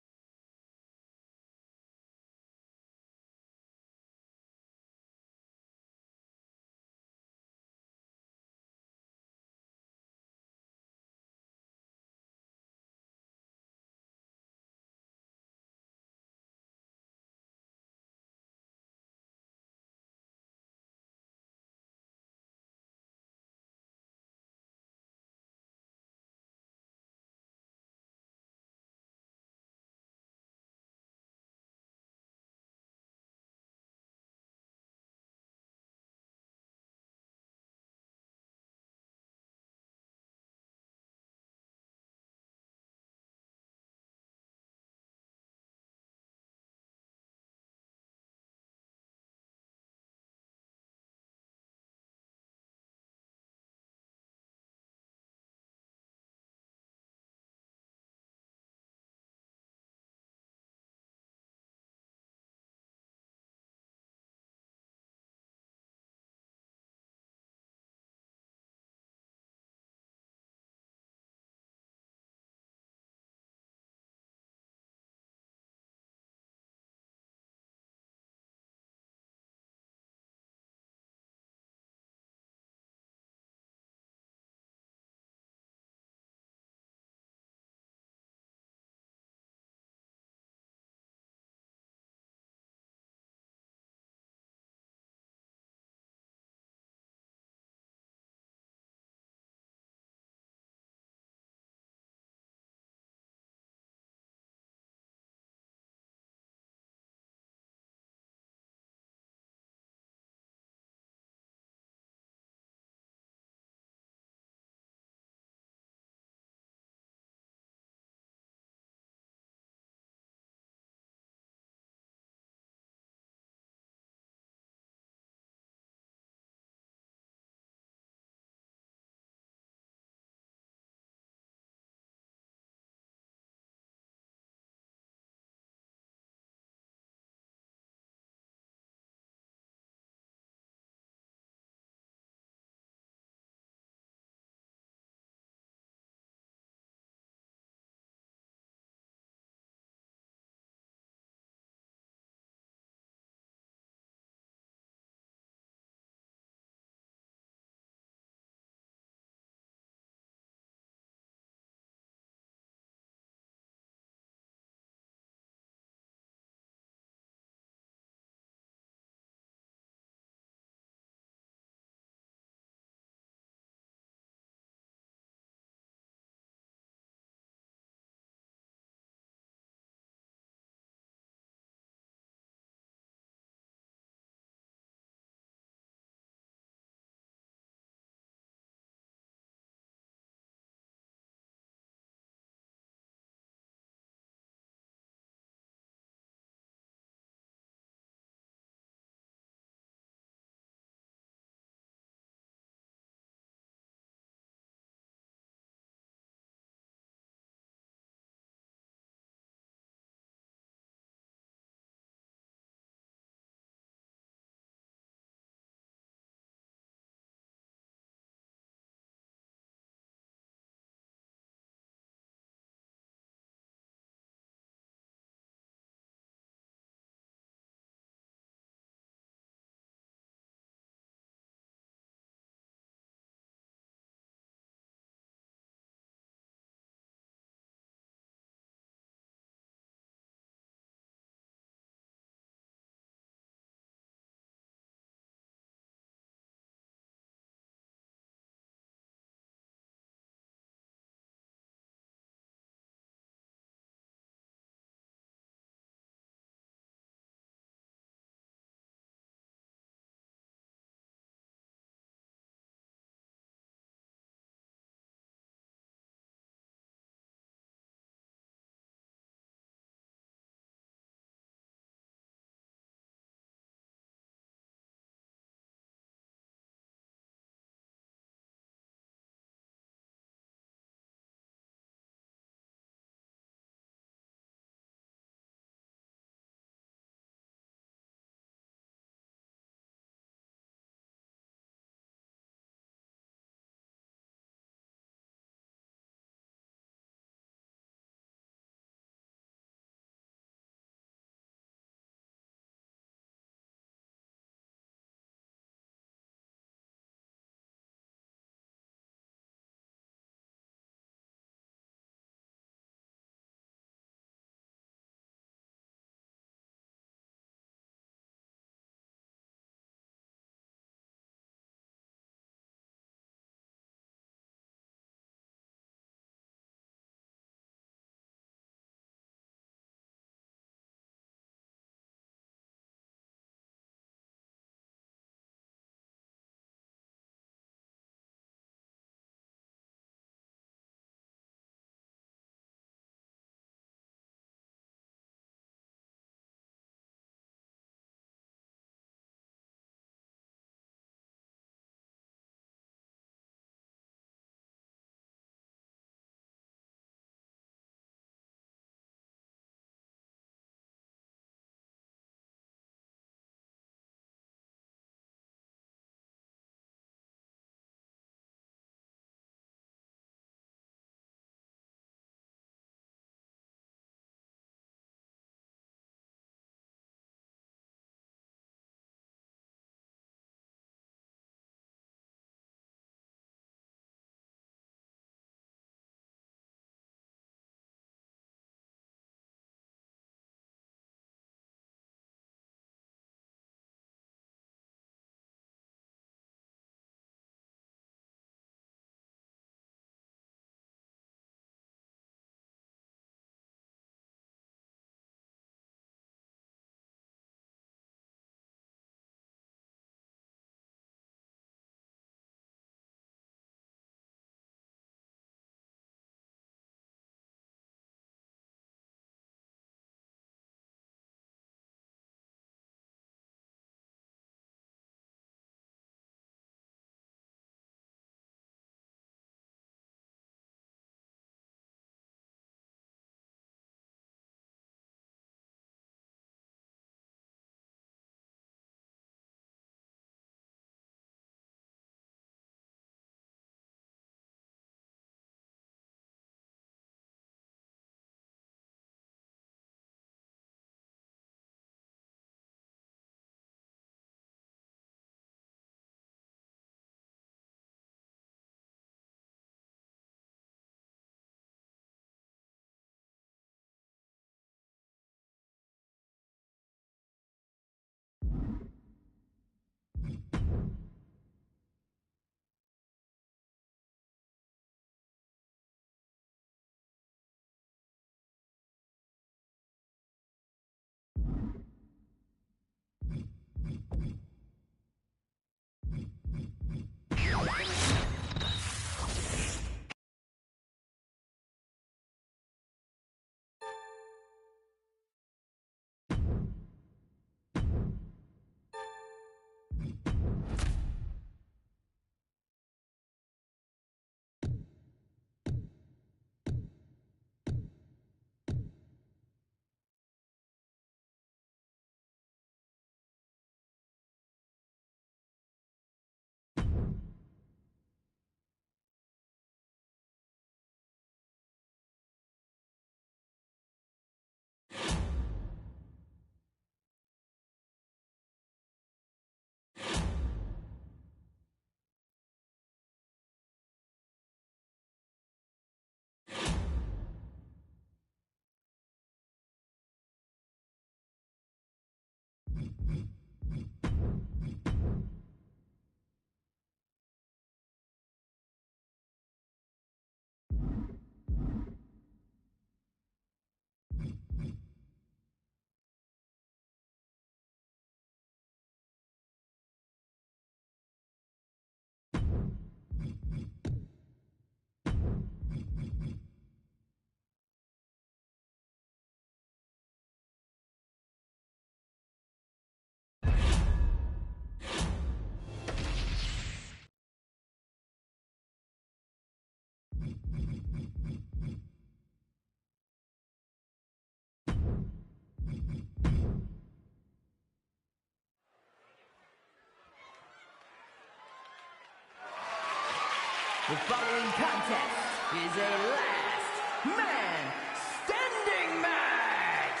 The following contest is a last man standing match.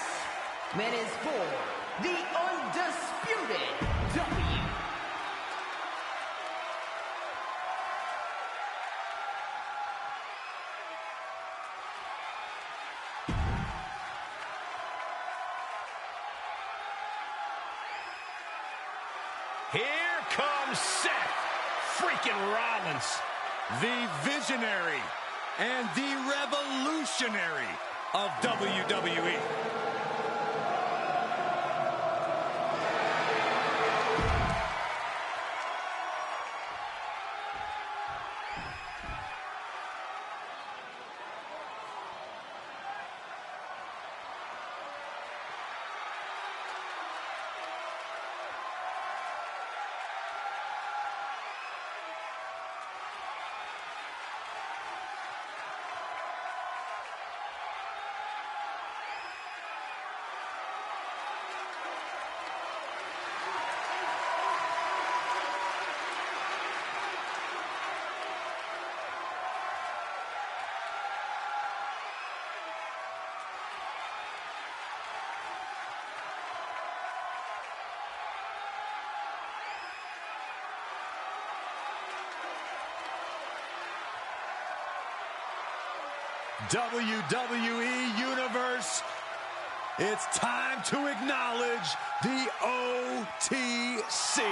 And is for the undisputed W. Here comes Seth freaking Rollins. The visionary and the revolutionary of WWE. WWE Universe, it's time to acknowledge the OTC.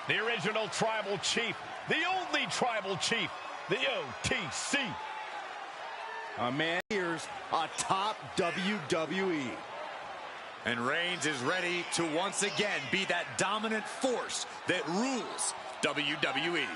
The original tribal chief, the only tribal chief, the OTC. A man here's atop WWE. And Reigns is ready to once again be that dominant force that rules WWE.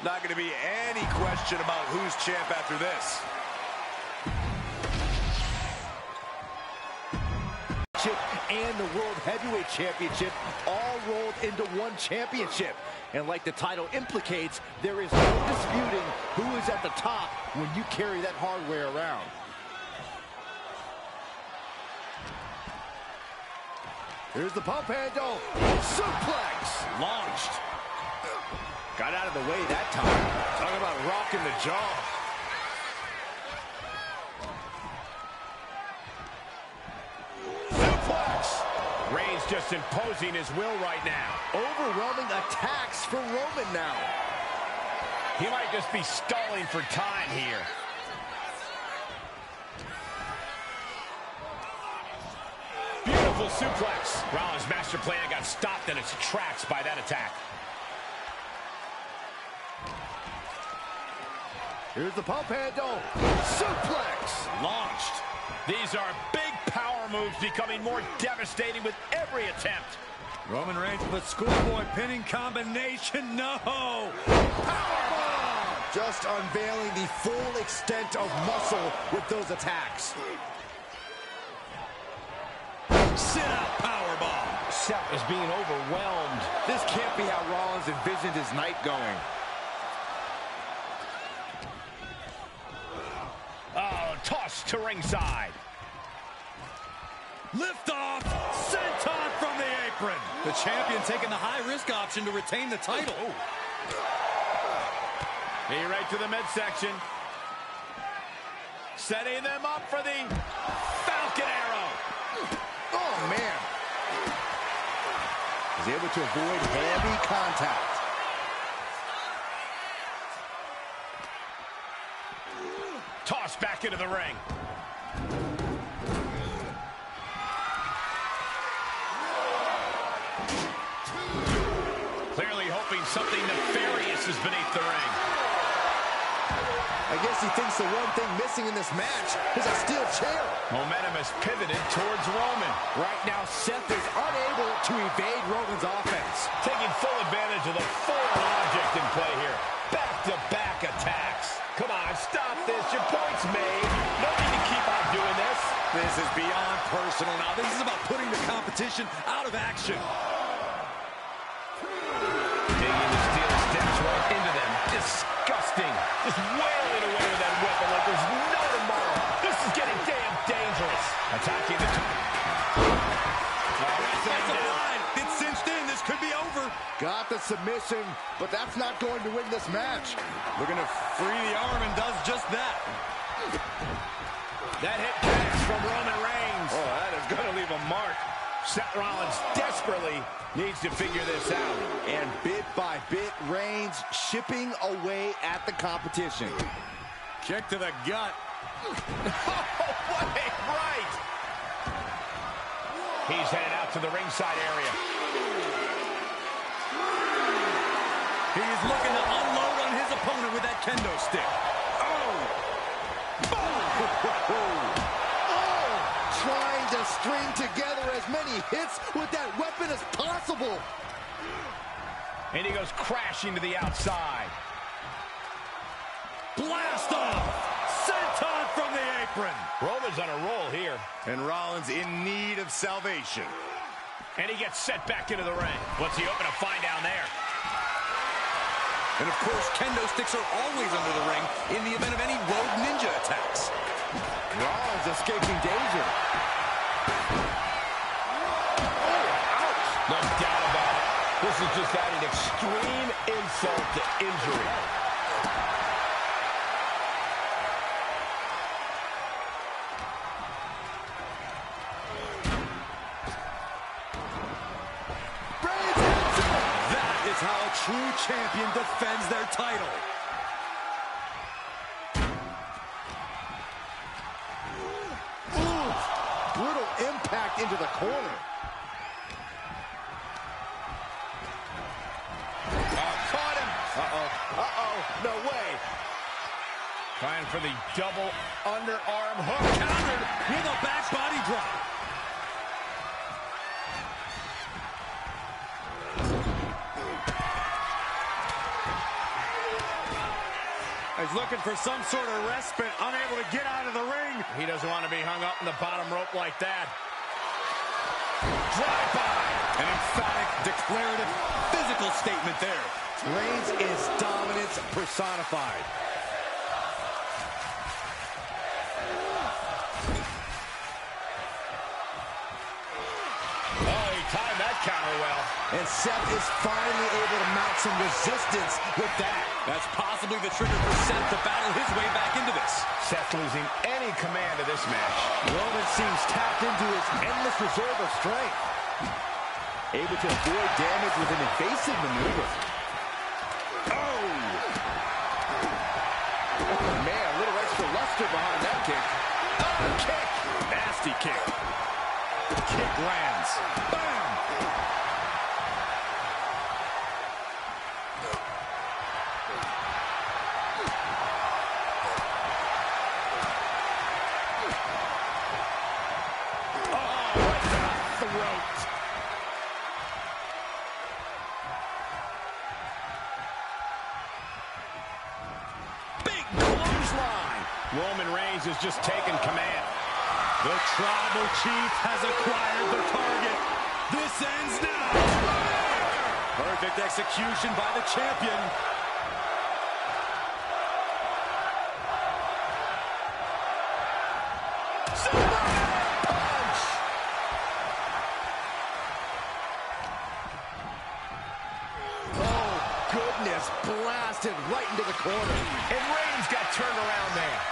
Not going to be any question about who's champ after this. and the World Heavyweight Championship all rolled into one championship. And like the title implicates, there is no disputing who is at the top when you carry that hardware around. Here's the pump handle. Suplex. Launched. Got out of the way that time. Talk about rocking the jaw. Suplex. Reigns just imposing his will right now. Overwhelming attacks for Roman now. He might just be stalling for time here. Beautiful suplex. Rollins' master plan got stopped in its tracks by that attack. Here's the pump handle. Suplex. Launched. These are big power moves becoming more devastating with every attempt. Roman Reigns with a schoolboy pinning combination. No. Powerbomb. Just unveiling the full extent of muscle with those attacks. Sit-out powerbomb. Seth is being overwhelmed. This can't be how Rollins envisioned his night going. Oh, tossed to ringside. Lift off. Senton from the apron. The champion taking the high-risk option to retain the title. He right to the midsection. Setting them up for the Falcon Arrow. Oh, man. He's able to avoid heavy contact. Tossed back into the ring. Clearly hoping something nefarious is beneath the ring. I guess he thinks the one thing missing in this match is a steel chair. Momentum has pivoted towards Roman. Right now, Seth is unable to evade Roman's offense. Taking full advantage of the foreign object in play here. Back-to-back attacks. Come on, stop this. Your point's made. No need to keep on doing this. This is beyond personal now. This is about putting the competition out of action. Digging the steel steps right into them. Disgusting. Just wailing away with that weapon like there's no tomorrow. This is getting damn dangerous. Attacking the top. That's a line. It's cinched in. This could be over. Got the submission, but that's not going to win this match. Looking to free the arm and does just that. That hit pass from Roman Reigns. Oh, that is going to leave a mark. Seth Rollins desperately needs to figure this out. And bit by bit, Reigns chipping away at the competition. Kick to the gut. What a right! He's headed out to the ringside area. He's looking to unload on his opponent with that kendo stick. Trying to string together as many hits with that weapon as possible. And he goes crashing to the outside. Blast off! Senton from the apron. Roman's on a roll here. And Rollins in need of salvation. And he gets set back into the ring. What's he hoping to find down there? And of course, kendo sticks are always under the ring in the event of any rogue ninja attacks. Rollins escaping danger. No doubt about it. This is just adding extreme insult to injury. That is how a true champion defends their title. Brutal impact into the corner. Caught him. No way. Trying for the double underarm hook. Countered with a back body drop. He's looking for some sort of respite, unable to get out of the ring. He doesn't want to be hung up in the bottom rope like that. drive-by. An emphatic, declarative, physical statement there. Reigns is dominance personified. Oh, he timed that counter well. And Seth is finally able to mount some resistance with that. That's possibly the trigger for Seth to battle his way back into this. Seth losing any command of this match. Roman seems tapped into his endless reserve of strength. Able to avoid damage with an evasive maneuver. Oh! Man, a little extra luster behind that kick. Oh, kick! Nasty kick. Kick lands. Bam! Oh, what the throat. Big clothesline. Roman Reigns has just taken command. The Tribal Chief has acquired the target. This ends now. Perfect execution by the champion. Superman punch! Oh, goodness. Blasted right into the corner. And Reigns got turned around there.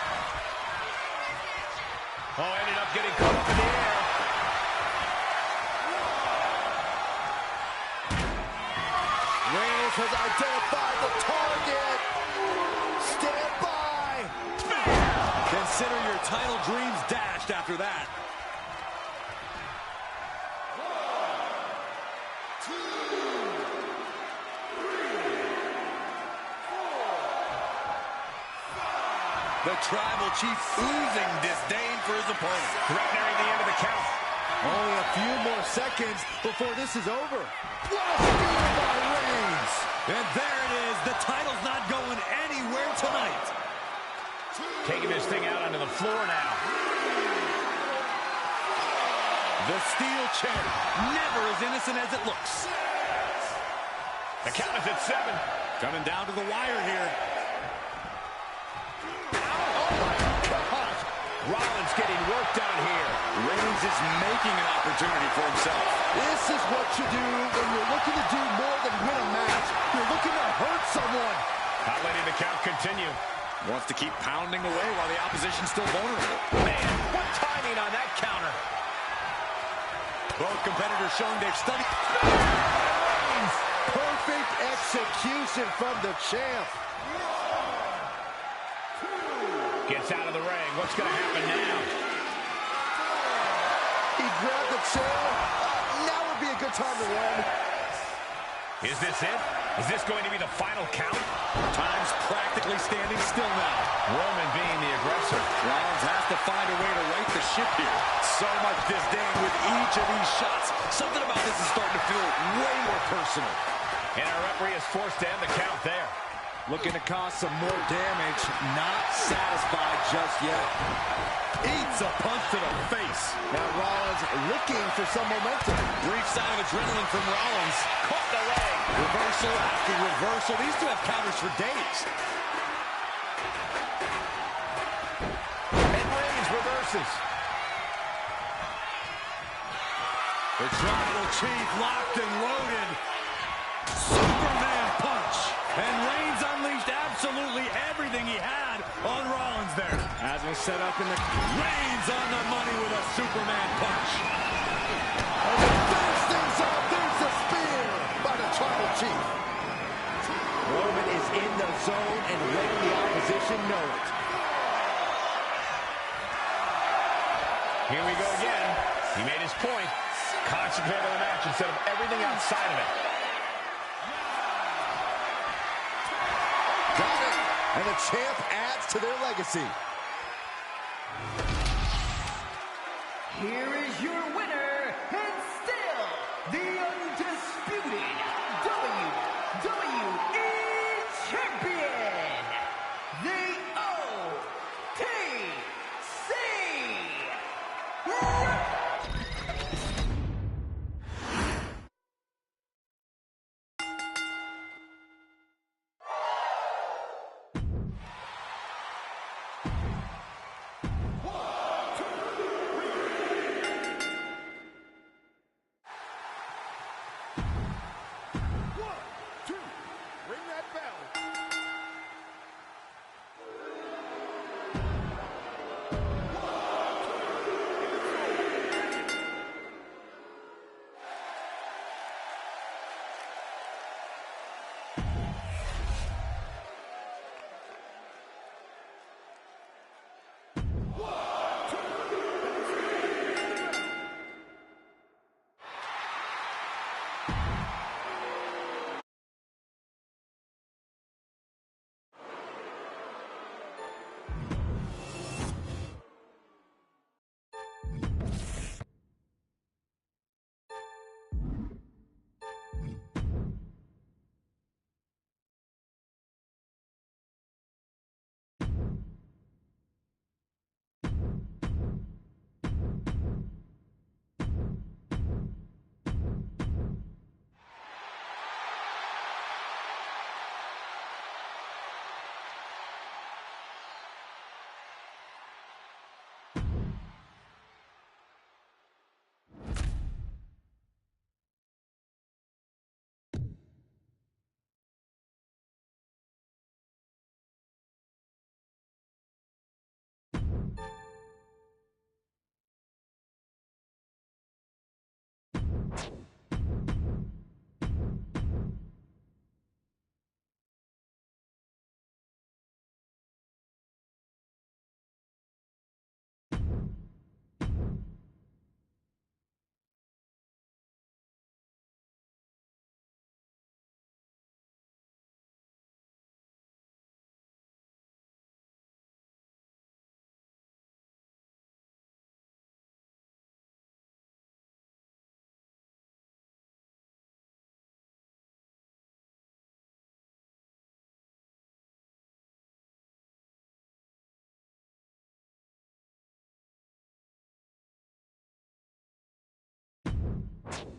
Oh, ended up getting caught up in the air. Reigns has identified the target. Stand by. Consider your title dreams dashed after that. The Tribal Chief oozing disdain for his opponent. Threatening the end of the count. Only a few more seconds before this is over. What a spear by Reigns! And there it is. The title's not going anywhere tonight. Taking this thing out onto the floor now. The steel chair, never as innocent as it looks. The count is at 7. Coming down to the wire here. Rollins getting worked on here. Reigns is making an opportunity for himself. This is what you do when you're looking to do more than win a match. You're looking to hurt someone. Not letting the count continue. Wants to keep pounding away while the opposition's still vulnerable. Man, what timing on that counter. Both competitors showing they've studied. Perfect execution from the champ. Gets out of the ring. What's going to happen now? He grabbed the chair. Now would be a good time to run. Is this it? Is this going to be the final count? Time's practically standing still now. Roman being the aggressor. Rollins has to find a way to right the ship here. So much disdain with each of these shots. Something about this is starting to feel way more personal. And our referee is forced to end the count there. Looking to cause some more damage. Not satisfied just yet. Eats a punch to the face. Now Rollins looking for some momentum. Brief sign of adrenaline from Rollins. Caught the leg. Reversal after reversal. These two have counters for days. And Reigns reverses. The Tribal Chief locked and loaded. Superman punch. And Reigns unleashed absolutely everything he had on Rollins there. As was set up in the... Reigns on the money with a Superman punch. And to finish things off, there's the spear by the Tribal Chief. Roman is in the zone and letting the opposition know it. Here we go again. He made his point. Concentrate on the match instead of everything outside of it. Got it. And the champ adds to their legacy. Here is your winner, and still the undisputed WWE Champion, the OTC. Michael.